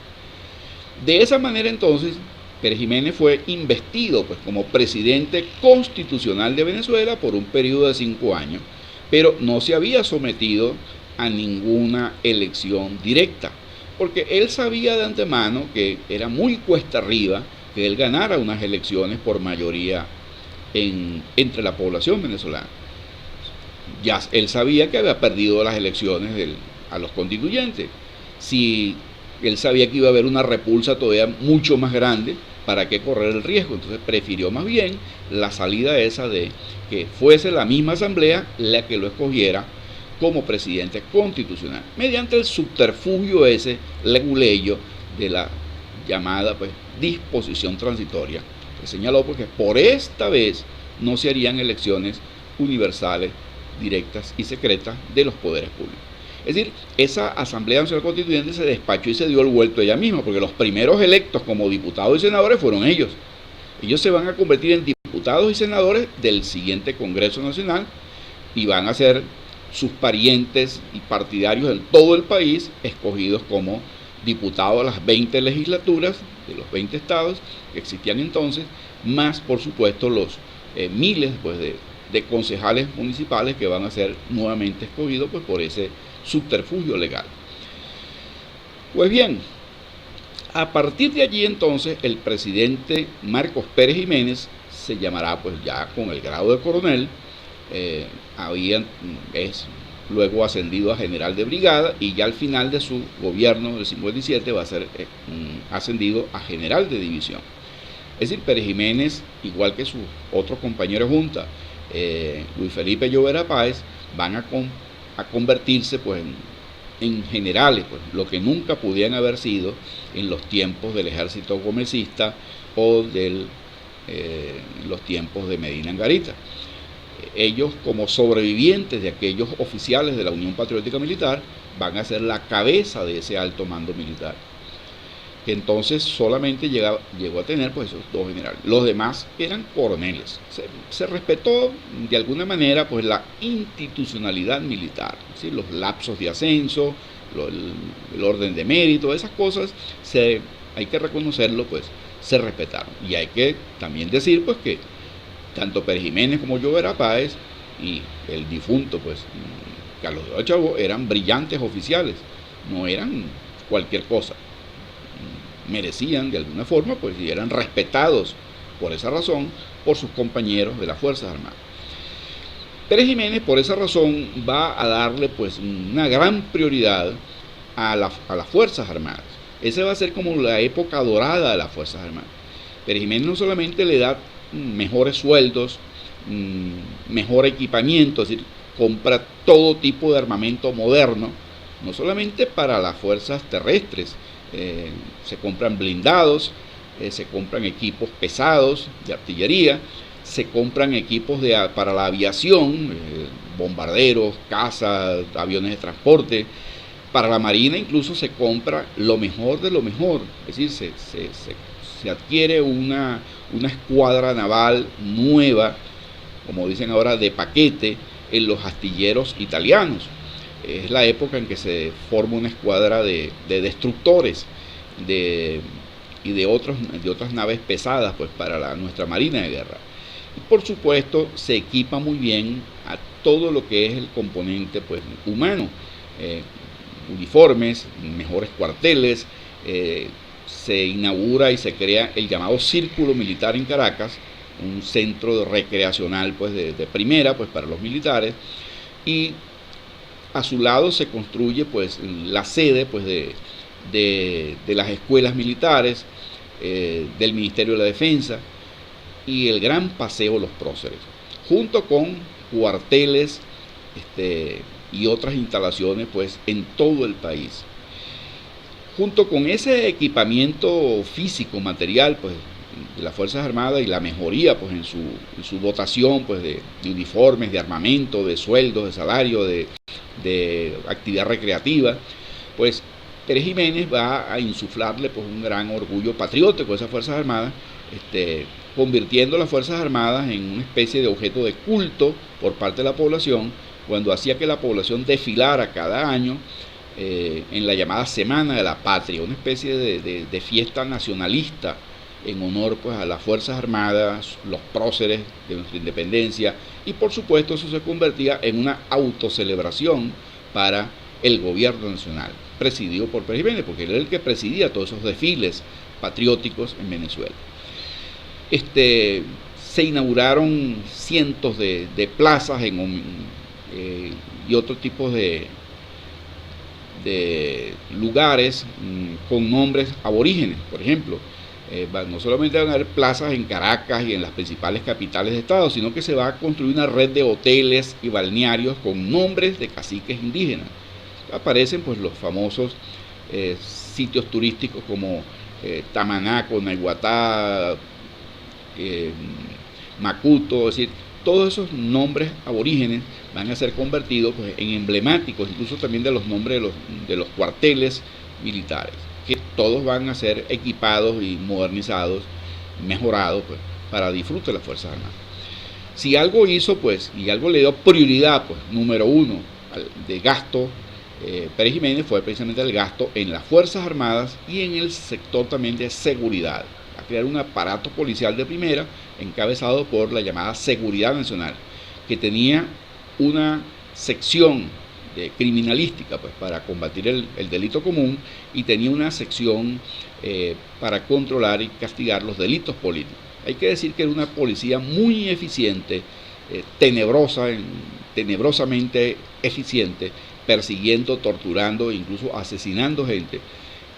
De esa manera entonces Pérez Jiménez fue investido pues como presidente constitucional de Venezuela por un periodo de 5 años, pero no se había sometido a ninguna elección directa, porque él sabía de antemano que era muy cuesta arriba que él ganara unas elecciones por mayoría entre la población venezolana. Ya él sabía que había perdido las elecciones a los constituyentes. Si él sabía que iba a haber una repulsa todavía mucho más grande, ¿para qué correr el riesgo? Entonces prefirió más bien la salida esa de que fuese la misma asamblea la que lo escogiera como presidente constitucional, mediante el subterfugio ese leguleyo de la llamada pues disposición transitoria, que señaló porque por esta vez no se harían elecciones universales, directas y secretas de los poderes públicos. Es decir, esa Asamblea Nacional Constituyente se despachó y se dio el vuelto ella misma, porque los primeros electos como diputados y senadores fueron ellos. Ellos se van a convertir en diputados y senadores del siguiente Congreso Nacional y van a ser sus parientes y partidarios en todo el país escogidos como diputados a las 20 legislaturas de los 20 estados que existían entonces, más por supuesto los miles pues, de concejales municipales que van a ser nuevamente escogidos pues, por ese subterfugio legal. Pues bien, a partir de allí entonces el presidente Marcos Pérez Jiménez se llamará pues ya con el grado de coronel, es luego ascendido a general de brigada y ya al final de su gobierno del 57 va a ser ascendido a general de división. Es decir, Pérez Jiménez, igual que sus otros compañeros de junta, Luis Felipe Llovera Páez, van a convertirse pues en generales, pues, lo que nunca pudieran haber sido en los tiempos del ejército gomecista o los tiempos de Medina Angarita. ellos, como sobrevivientes de aquellos oficiales de la Unión Patriótica Militar, van a ser la cabeza de ese alto mando militar, que entonces solamente llegó a tener pues esos dos generales. Los demás eran coroneles. Se respetó de alguna manera pues la institucionalidad militar, ¿sí? Los lapsos de ascenso, el orden de mérito, esas cosas hay que reconocerlo, pues se respetaron. Y hay que también decir pues que tanto Pérez Jiménez como Llovera Páez y el difunto pues Carlos de Ochavó eran brillantes oficiales, no eran cualquier cosa. Merecían de alguna forma pues y eran respetados por esa razón por sus compañeros de las Fuerzas Armadas. Pérez Jiménez por esa razón va a darle pues una gran prioridad a las Fuerzas Armadas. Esa va a ser como la época dorada de las Fuerzas Armadas. Pérez Jiménez no solamente le da mejores sueldos, mejor equipamiento, es decir, compra todo tipo de armamento moderno, no solamente para las fuerzas terrestres, se compran blindados, se compran equipos pesados de artillería, se compran equipos para la aviación, bombarderos, cazas, aviones de transporte. Para la Marina incluso se compra lo mejor de lo mejor, es decir, se adquiere una escuadra naval nueva, como dicen ahora, de paquete en los astilleros italianos. Es la época en que se forma una escuadra de destructores y de otras naves pesadas pues, para nuestra Marina de Guerra. Y por supuesto se equipa muy bien a todo lo que es el componente pues, humano, uniformes, mejores cuarteles, se inaugura y se crea el llamado Círculo Militar en Caracas, un centro recreacional pues, de primera pues, para los militares, y a su lado se construye pues, la sede pues, de las escuelas militares, del Ministerio de la Defensa y el gran Paseo Los Próceres, junto con cuarteles y otras instalaciones pues, en todo el país. Junto con ese equipamiento físico, material pues, de las Fuerzas Armadas y la mejoría pues, en su dotación pues, de uniformes, de armamento, de sueldos, de salario, de actividad recreativa, pues Pérez Jiménez va a insuflarle pues, un gran orgullo patriótico a esas Fuerzas Armadas, convirtiendo las Fuerzas Armadas en una especie de objeto de culto por parte de la población, cuando hacía que la población desfilara cada año en la llamada Semana de la Patria, una especie de fiesta nacionalista en honor pues, a las Fuerzas Armadas, los próceres de nuestra independencia, y por supuesto eso se convertía en una autocelebración para el gobierno nacional, presidido por Pérez Jiménez, porque él era el que presidía todos esos desfiles patrióticos en Venezuela. Se inauguraron cientos de plazas y otros tipos de lugares con nombres aborígenes, por ejemplo. No solamente van a haber plazas en Caracas y en las principales capitales de estado, sino que se va a construir una red de hoteles y balnearios con nombres de caciques indígenas. Aparecen pues los famosos sitios turísticos como Tamanaco, Naiguatá, Macuto, es decir, todos esos nombres aborígenes van a ser convertidos pues, en emblemáticos, incluso también de los nombres de los cuarteles militares, que todos van a ser equipados y modernizados, mejorados pues, para disfrute de las Fuerzas Armadas. Si algo hizo, pues, y algo le dio prioridad, pues, número uno, de gasto, Pérez Jiménez fue precisamente el gasto en las Fuerzas Armadas y en el sector también de seguridad, a crear un aparato policial de primera, encabezado por la llamada Seguridad Nacional, que tenía una sección de criminalística pues, para combatir el delito común y tenía una sección para controlar y castigar los delitos políticos. Hay que decir que era una policía muy eficiente, tenebrosamente eficiente, persiguiendo, torturando e incluso asesinando gente.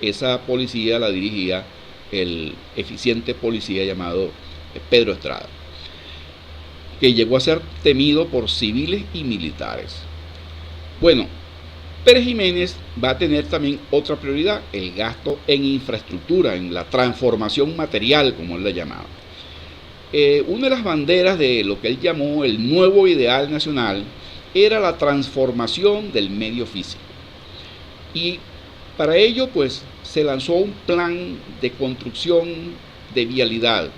Esa policía la dirigía el eficiente policía llamado Pedro Estrada, que llegó a ser temido por civiles y militares. Bueno, Pérez Jiménez va a tener también otra prioridad, el gasto en infraestructura, en la transformación material, como él la llamaba. Una de las banderas de lo que él llamó el nuevo ideal nacional era la transformación del medio físico. Y para ello, pues, se lanzó un plan de construcción de vialidad,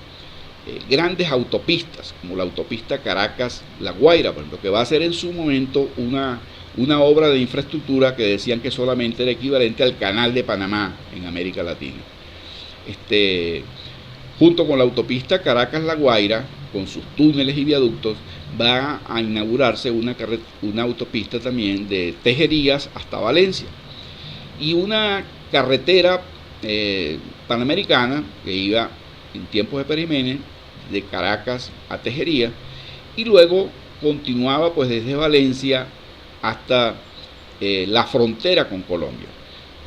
grandes autopistas, como la autopista Caracas-La Guaira, por ejemplo, que va a ser en su momento una obra de infraestructura que decían que solamente era equivalente al Canal de Panamá en América Latina. Junto con la autopista Caracas-La Guaira, con sus túneles y viaductos, va a inaugurarse una autopista también de Tejerías hasta Valencia. Y una carretera panamericana que iba en tiempos de Pérez Jiménez de Caracas a Tejerías y luego continuaba pues desde Valencia hasta la frontera con Colombia.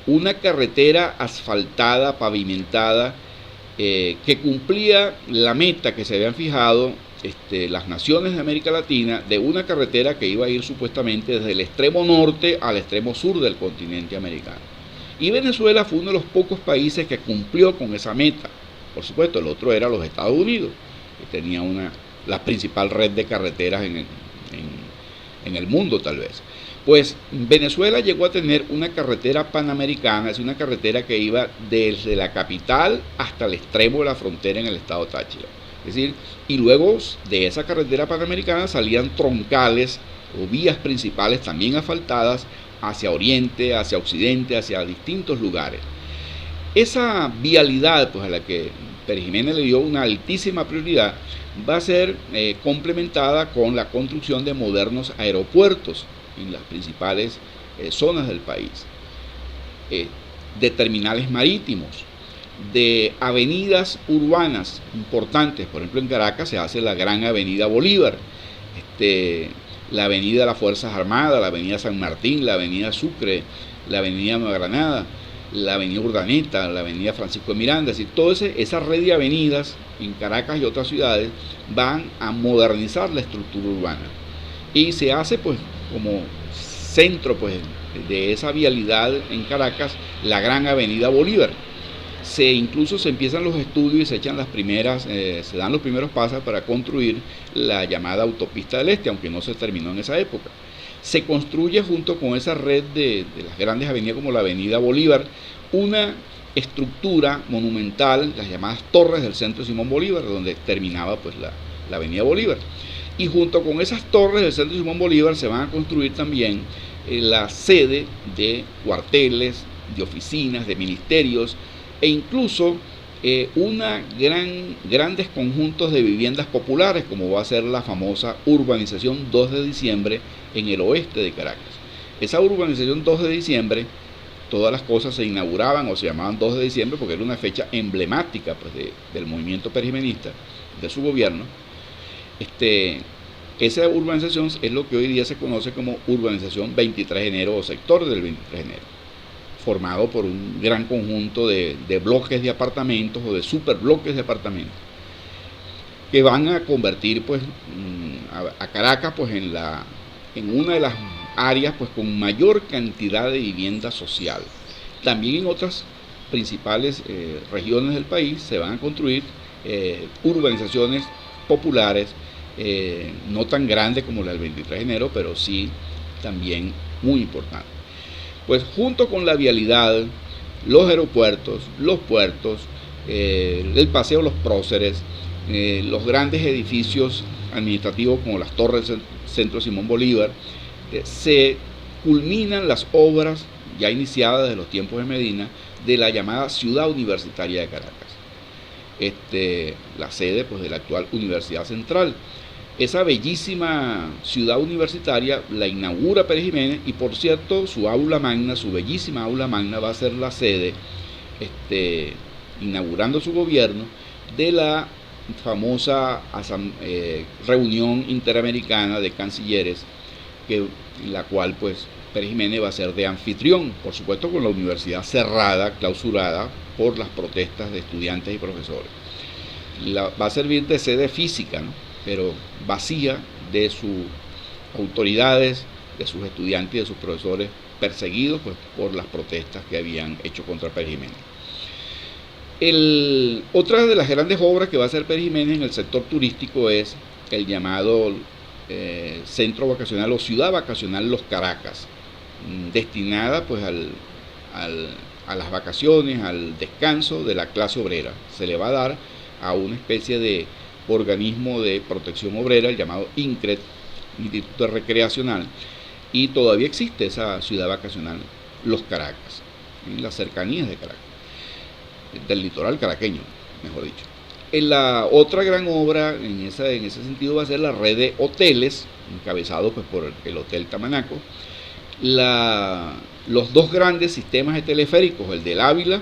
Una carretera asfaltada, pavimentada, que cumplía la meta que se habían fijado las naciones de América Latina de una carretera que iba a ir supuestamente desde el extremo norte al extremo sur del continente americano. Y Venezuela fue uno de los pocos países que cumplió con esa meta. Por supuesto, el otro era los Estados Unidos, que tenía la principal red de carreteras en el mundo tal vez. Pues Venezuela llegó a tener una carretera panamericana, es una carretera que iba desde la capital hasta el extremo de la frontera en el estado Táchira. Es decir, y luego de esa carretera panamericana salían troncales o vías principales también asfaltadas hacia oriente, hacia occidente, hacia distintos lugares. Esa vialidad, pues, a la que Pérez Jiménez le dio una altísima prioridad, va a ser complementada con la construcción de modernos aeropuertos en las principales zonas del país, de terminales marítimos, de avenidas urbanas importantes. Por ejemplo, en Caracas se hace la Gran Avenida Bolívar, la Avenida de las Fuerzas Armadas, la Avenida San Martín, la Avenida Sucre, la Avenida Nueva Granada, la Avenida Urdaneta, la Avenida Francisco de Miranda. Es decir, toda esa red de avenidas en Caracas y otras ciudades van a modernizar la estructura urbana. Y se hace pues como centro pues de esa vialidad en Caracas la Gran Avenida Bolívar. Incluso se empiezan los estudios y se echan se dan los primeros pasos para construir la llamada Autopista del Este, aunque no se terminó en esa época. Se construye junto con esa red de las grandes avenidas como la Avenida Bolívar una estructura monumental, las llamadas torres del Centro Simón Bolívar, donde terminaba pues la Avenida Bolívar. Y junto con esas torres del Centro Simón Bolívar se van a construir también la sede de cuarteles, de oficinas, de ministerios, e incluso grandes conjuntos de viviendas populares, como va a ser la famosa urbanización 2 de diciembre en el oeste de Caracas. Esa urbanización 2 de diciembre, todas las cosas se inauguraban o se llamaban 2 de diciembre porque era una fecha emblemática pues, del movimiento perijimenista, de su gobierno. Esa urbanización es lo que hoy día se conoce como urbanización 23 de enero o sector del 23 de enero, formado por un gran conjunto de bloques de apartamentos o de superbloques de apartamentos que van a convertir pues a Caracas pues en una de las áreas pues con mayor cantidad de vivienda social. También en otras principales regiones del país se van a construir urbanizaciones populares, no tan grandes como la del 23 de enero, pero sí también muy importantes. Pues junto con la vialidad, los aeropuertos, los puertos, el paseo Los Próceres, los grandes edificios administrativos como las torres del Centro Simón Bolívar, se culminan las obras ya iniciadas desde los tiempos de Medina de la llamada Ciudad Universitaria de Caracas, la sede pues, de la actual Universidad Central. Esa bellísima ciudad universitaria la inaugura Pérez Jiménez y, por cierto, su aula magna, su bellísima aula magna, va a ser la sede, inaugurando su gobierno, de la famosa reunión interamericana de cancilleres, en la cual pues Pérez Jiménez va a ser de anfitrión, por supuesto con la universidad cerrada, clausurada por las protestas de estudiantes y profesores. Va a servir de sede física, ¿no? Pero vacía de sus autoridades, de sus estudiantes y de sus profesores perseguidos pues, por las protestas que habían hecho contra Pérez Jiménez. Otra de las grandes obras que va a hacer Pérez Jiménez en el sector turístico es el llamado Centro Vacacional o Ciudad Vacacional Los Caracas, destinada pues a las vacaciones, al descanso de la clase obrera. Se le va a dar a una especie de organismo de protección obrera, el llamado INCRED, Instituto Recreacional, y todavía existe esa ciudad vacacional Los Caracas, en las cercanías de Caracas, del litoral caraqueño, mejor dicho. La otra gran obra en ese sentido va a ser la red de hoteles, encabezado pues por el Hotel Tamanaco, los dos grandes sistemas de teleféricos, el del Ávila,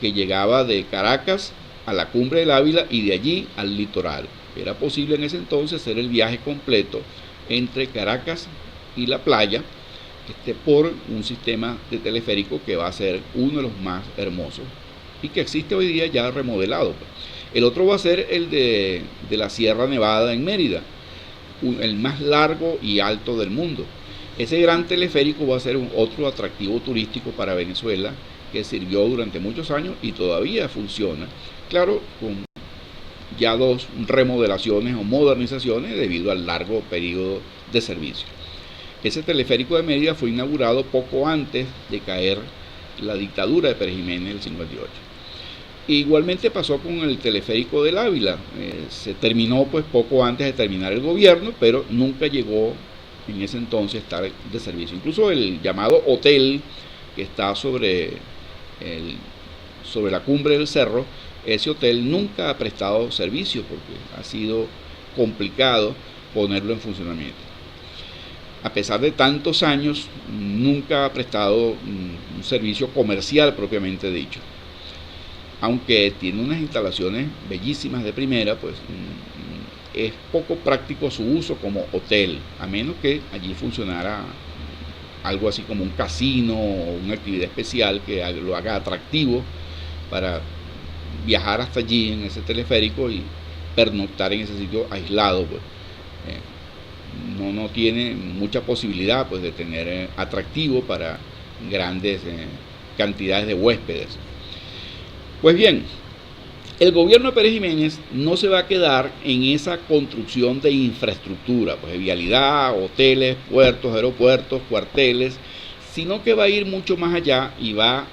que llegaba de Caracas a la cumbre del Ávila y de allí al litoral. Era posible en ese entonces hacer el viaje completo entre Caracas y la playa por un sistema de teleférico que va a ser uno de los más hermosos y que existe hoy día ya remodelado. El otro va a ser el de la Sierra Nevada en Mérida, el más largo y alto del mundo. Ese gran teleférico va a ser otro atractivo turístico para Venezuela que sirvió durante muchos años y todavía funciona, claro, con ya dos remodelaciones o modernizaciones debido al largo periodo de servicio. Ese teleférico de Mérida fue inaugurado poco antes de caer la dictadura de Pérez Jiménez en el 58. Igualmente pasó con el teleférico del Ávila, se terminó pues poco antes de terminar el gobierno, pero nunca llegó en ese entonces a estar de servicio. Incluso el llamado hotel que está sobre la cumbre del cerro, ese hotel nunca ha prestado servicio porque ha sido complicado ponerlo en funcionamiento. A pesar de tantos años, nunca ha prestado un servicio comercial propiamente dicho. Aunque tiene unas instalaciones bellísimas de primera, pues es poco práctico su uso como hotel, a menos que allí funcionara algo así como un casino o una actividad especial que lo haga atractivo para viajar hasta allí en ese teleférico y pernoctar en ese sitio aislado. Pues. No tiene mucha posibilidad pues, de tener atractivo para grandes cantidades de huéspedes. Pues bien, el gobierno de Pérez Jiménez no se va a quedar en esa construcción de infraestructura, pues de vialidad, hoteles, puertos, aeropuertos, cuarteles, sino que va a ir mucho más allá y va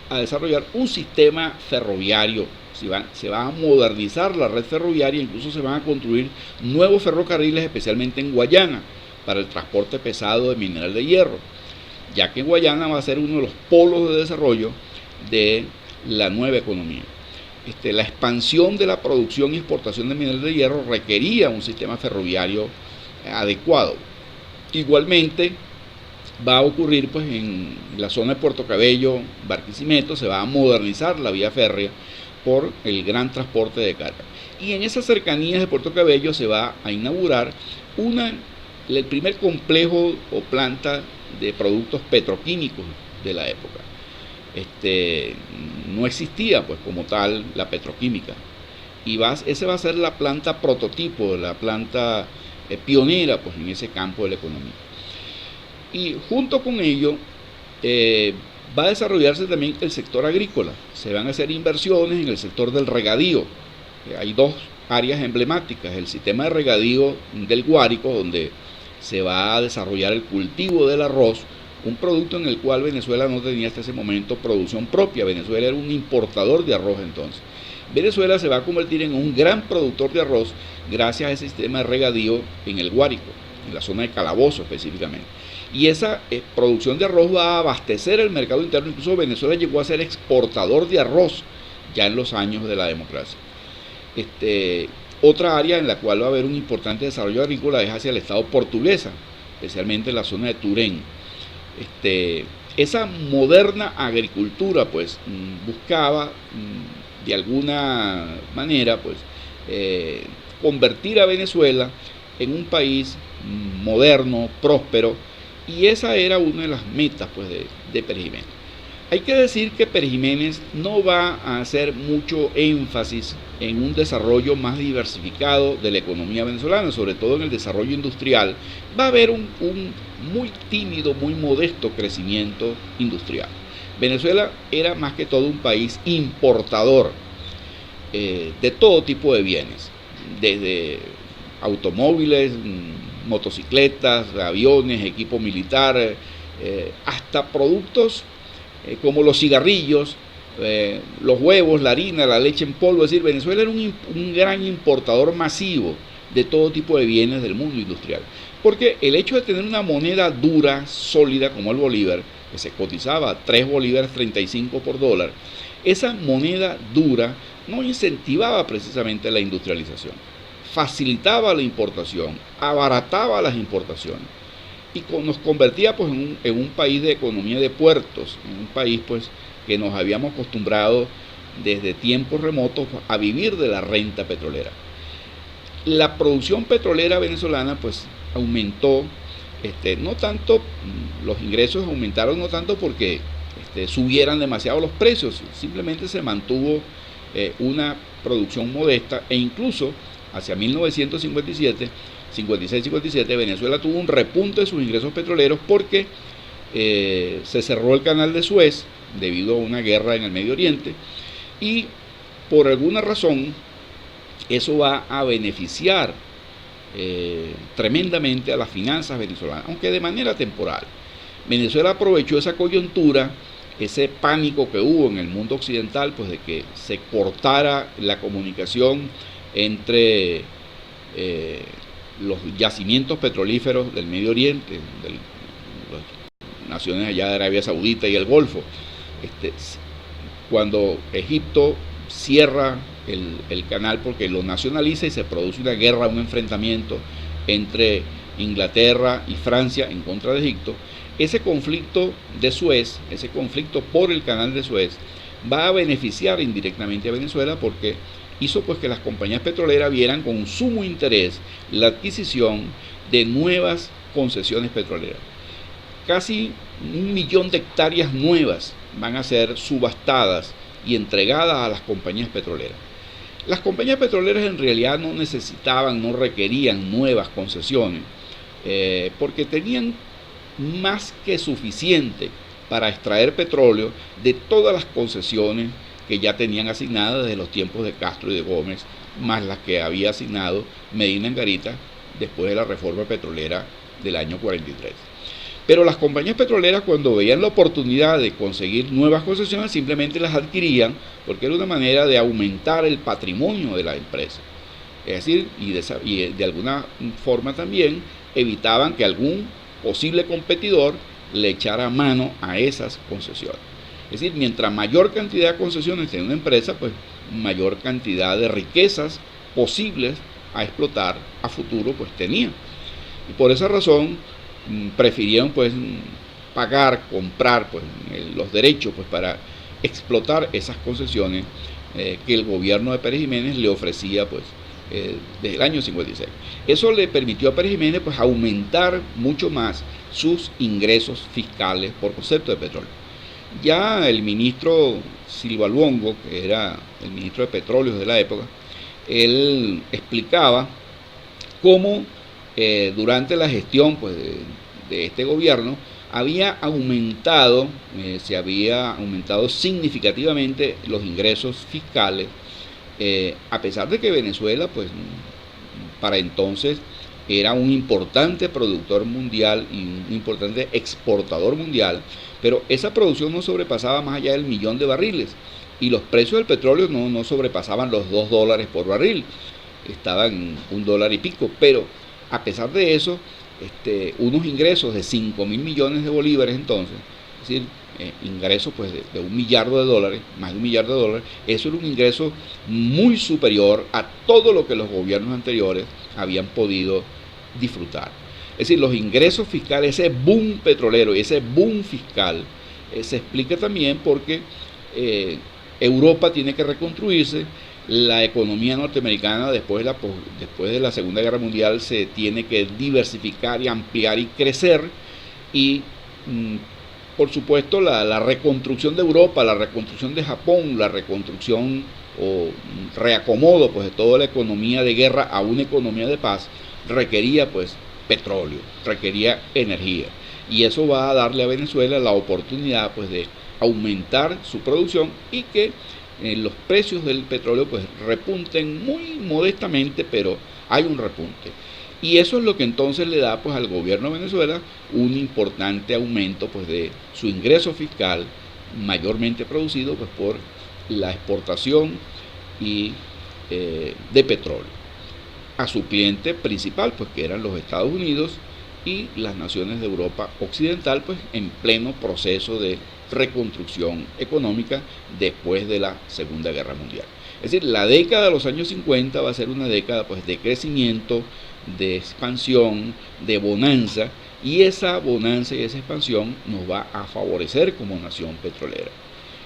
a desarrollar un sistema ferroviario. Se va a modernizar la red ferroviaria, incluso se van a construir nuevos ferrocarriles, especialmente en Guayana, para el transporte pesado de mineral de hierro, ya que Guayana va a ser uno de los polos de desarrollo de la nueva economía. La expansión de la producción y exportación de mineral de hierro requería un sistema ferroviario adecuado. Igualmente va a ocurrir pues, en la zona de Puerto Cabello, Barquisimeto, se va a modernizar la vía férrea por el gran transporte de carga. Y en esas cercanías de Puerto Cabello se va a inaugurar el primer complejo o planta de productos petroquímicos de la época. No existía pues como tal la petroquímica y esa va a ser la planta prototipo, la planta pionera pues en ese campo de la economía. Y junto con ello va a desarrollarse también el sector agrícola. Se van a hacer inversiones en el sector del regadío. Hay dos áreas emblemáticas: el sistema de regadío del Guárico, donde se va a desarrollar el cultivo del arroz, un producto en el cual Venezuela no tenía hasta ese momento producción propia. Venezuela era un importador de arroz entonces. Venezuela se va a convertir en un gran productor de arroz gracias a ese sistema de regadío en el Guárico, en la zona de Calabozo específicamente. Y esa producción de arroz va a abastecer el mercado interno. Incluso Venezuela llegó a ser exportador de arroz ya en los años de la democracia. Otra área en la cual va a haber un importante desarrollo agrícola es hacia el estado portuguesa, especialmente en la zona de Turén. Esa moderna agricultura pues buscaba de alguna manera pues convertir a Venezuela en un país moderno, próspero, y esa era una de las metas pues de Pérez Jiménez. Hay que decir que Pérez Jiménez no va a hacer mucho énfasis en un desarrollo más diversificado de la economía venezolana, sobre todo en el desarrollo industrial. Va a haber un muy tímido, muy modesto crecimiento industrial. Venezuela era más que todo un país importador de todo tipo de bienes, desde automóviles, motocicletas, aviones, equipo militar, hasta productos como los cigarrillos, los huevos, la harina, la leche en polvo. Es decir, Venezuela era un gran importador masivo de todo tipo de bienes del mundo industrial. Porque el hecho de tener una moneda dura, sólida como el bolívar, que se cotizaba 3 bolívares 35 por dólar, esa moneda dura no incentivaba precisamente la industrialización, facilitaba la importación, abarataba las importaciones y nos convertía pues en un país de economía de puertos, en un país pues que nos habíamos acostumbrado desde tiempos remotos a vivir de la renta petrolera. La producción petrolera venezolana pues aumentó, no tanto, los ingresos aumentaron no tanto porque subieran demasiado los precios, simplemente se mantuvo una producción modesta, e incluso hacia 1957, 56-57, Venezuela tuvo un repunte de sus ingresos petroleros porque se cerró el canal de Suez debido a una guerra en el Medio Oriente, y por alguna razón eso va a beneficiar tremendamente a las finanzas venezolanas, aunque de manera temporal. Venezuela aprovechó esa coyuntura, ese pánico que hubo en el mundo occidental, pues de que se cortara la comunicación entre los yacimientos petrolíferos del Medio Oriente, de las naciones allá de Arabia Saudita y el Golfo. Cuando Egipto cierra el canal porque lo nacionaliza y se produce una guerra, un enfrentamiento entre Inglaterra y Francia en contra de Egipto, ese conflicto de Suez, ese conflicto por el canal de Suez, va a beneficiar indirectamente a Venezuela porque hizo pues que las compañías petroleras vieran con sumo interés la adquisición de nuevas concesiones petroleras. Casi 1 millón de hectáreas nuevas van a ser subastadas y entregadas a las compañías petroleras. Las compañías petroleras en realidad no necesitaban, no requerían nuevas concesiones, porque tenían más que suficiente para extraer petróleo de todas las concesiones que ya tenían asignadas desde los tiempos de Castro y de Gómez, más las que había asignado Medina Angarita después de la reforma petrolera del año 43. Pero las compañías petroleras, cuando veían la oportunidad de conseguir nuevas concesiones, simplemente las adquirían porque era una manera de aumentar el patrimonio de la empresa. Es decir, y de alguna forma también evitaban que algún posible competidor le echara mano a esas concesiones. Es decir, mientras mayor cantidad de concesiones tiene una empresa, pues mayor cantidad de riquezas posibles a explotar a futuro pues tenía. Y por esa razón prefirieron pues comprar pues los derechos pues para explotar esas concesiones que el gobierno de Pérez Jiménez le ofrecía pues desde el año 56. Eso le permitió a Pérez Jiménez pues aumentar mucho más sus ingresos fiscales por concepto de petróleo. Ya el ministro Silva Luongo, que era el ministro de Petróleos de la época, él explicaba cómo durante la gestión pues, de este gobierno se había aumentado significativamente los ingresos fiscales, a pesar de que Venezuela pues para entonces era un importante productor mundial y un importante exportador mundial, pero esa producción no sobrepasaba más allá del 1 millón de barriles y los precios del petróleo no sobrepasaban los $2 por barril, estaban $1 y pico, pero a pesar de eso, unos ingresos de 5.000 millones de bolívares entonces, es decir, ingresos pues de $1 millardo, más de $1 millardo, eso era un ingreso muy superior a todo lo que los gobiernos anteriores habían podido disfrutar. Es decir, los ingresos fiscales, ese boom petrolero y ese boom fiscal, se explica también porque Europa tiene que reconstruirse, la economía norteamericana después de la Segunda Guerra Mundial se tiene que diversificar y ampliar y crecer, y por supuesto la reconstrucción de Europa, la reconstrucción de Japón, la reconstrucción o reacomodo pues de toda la economía de guerra a una economía de paz requería pues petróleo, requería energía, y eso va a darle a Venezuela la oportunidad pues de aumentar su producción y que los precios del petróleo pues repunten muy modestamente, pero hay un repunte. Y eso es lo que entonces le da pues al gobierno de Venezuela un importante aumento pues de su ingreso fiscal, mayormente producido pues por la exportación y de petróleo a su cliente principal, pues que eran los Estados Unidos y las naciones de Europa Occidental, pues en pleno proceso de reconstrucción económica después de la Segunda Guerra Mundial. Es decir, la década de los años 50 va a ser una década pues de crecimiento, de expansión, de bonanza, y esa bonanza y esa expansión nos va a favorecer como nación petrolera.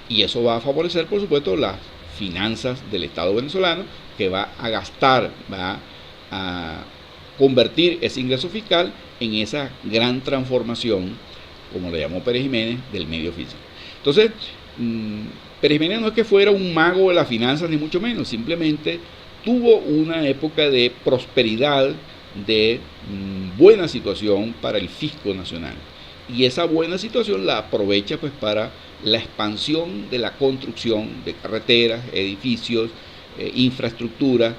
Y eso va a favorecer, por supuesto, las finanzas del Estado venezolano, que va a gastar, va a convertir ese ingreso fiscal en esa gran transformación, como le llamó Pérez Jiménez, del medio físico. Entonces, Pérez Jiménez no es que fuera un mago de las finanzas, ni mucho menos, simplemente tuvo una época de prosperidad, de buena situación para el fisco nacional. Y esa buena situación la aprovecha pues para la expansión de la construcción de carreteras, edificios, infraestructura,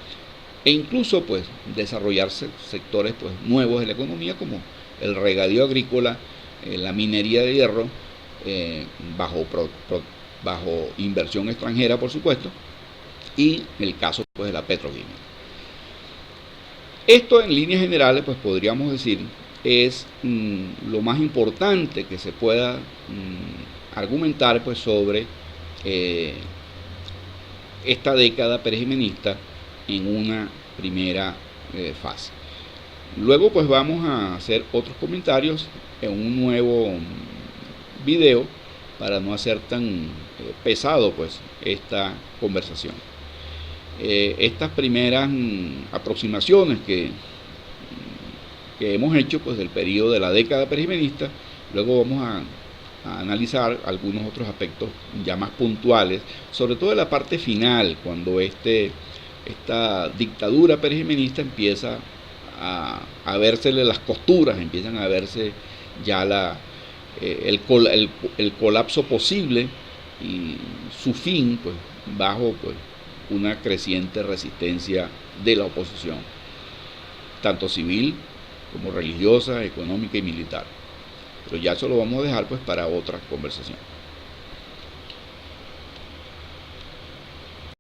e incluso pues desarrollarse sectores pues nuevos de la economía como el regadío agrícola, la minería de hierro, bajo inversión extranjera por supuesto, y el caso pues de la petroquímica. Esto en líneas generales pues podríamos decir es lo más importante que se pueda argumentar pues sobre esta década perejimenista en una primera fase. Luego pues vamos a hacer otros comentarios en un nuevo video para no hacer tan pesado pues esta conversación. Estas primeras aproximaciones que hemos hecho pues del periodo de la década perejimenista, luego vamos a analizar algunos otros aspectos ya más puntuales, sobre todo de la parte final, cuando esta dictadura perejimenista empieza a vérsele las costuras, empiezan a verse ya el colapso posible y su fin pues bajo pues una creciente resistencia de la oposición, tanto civil como religiosa, económica y militar. Pero ya eso lo vamos a dejar pues para otra conversación.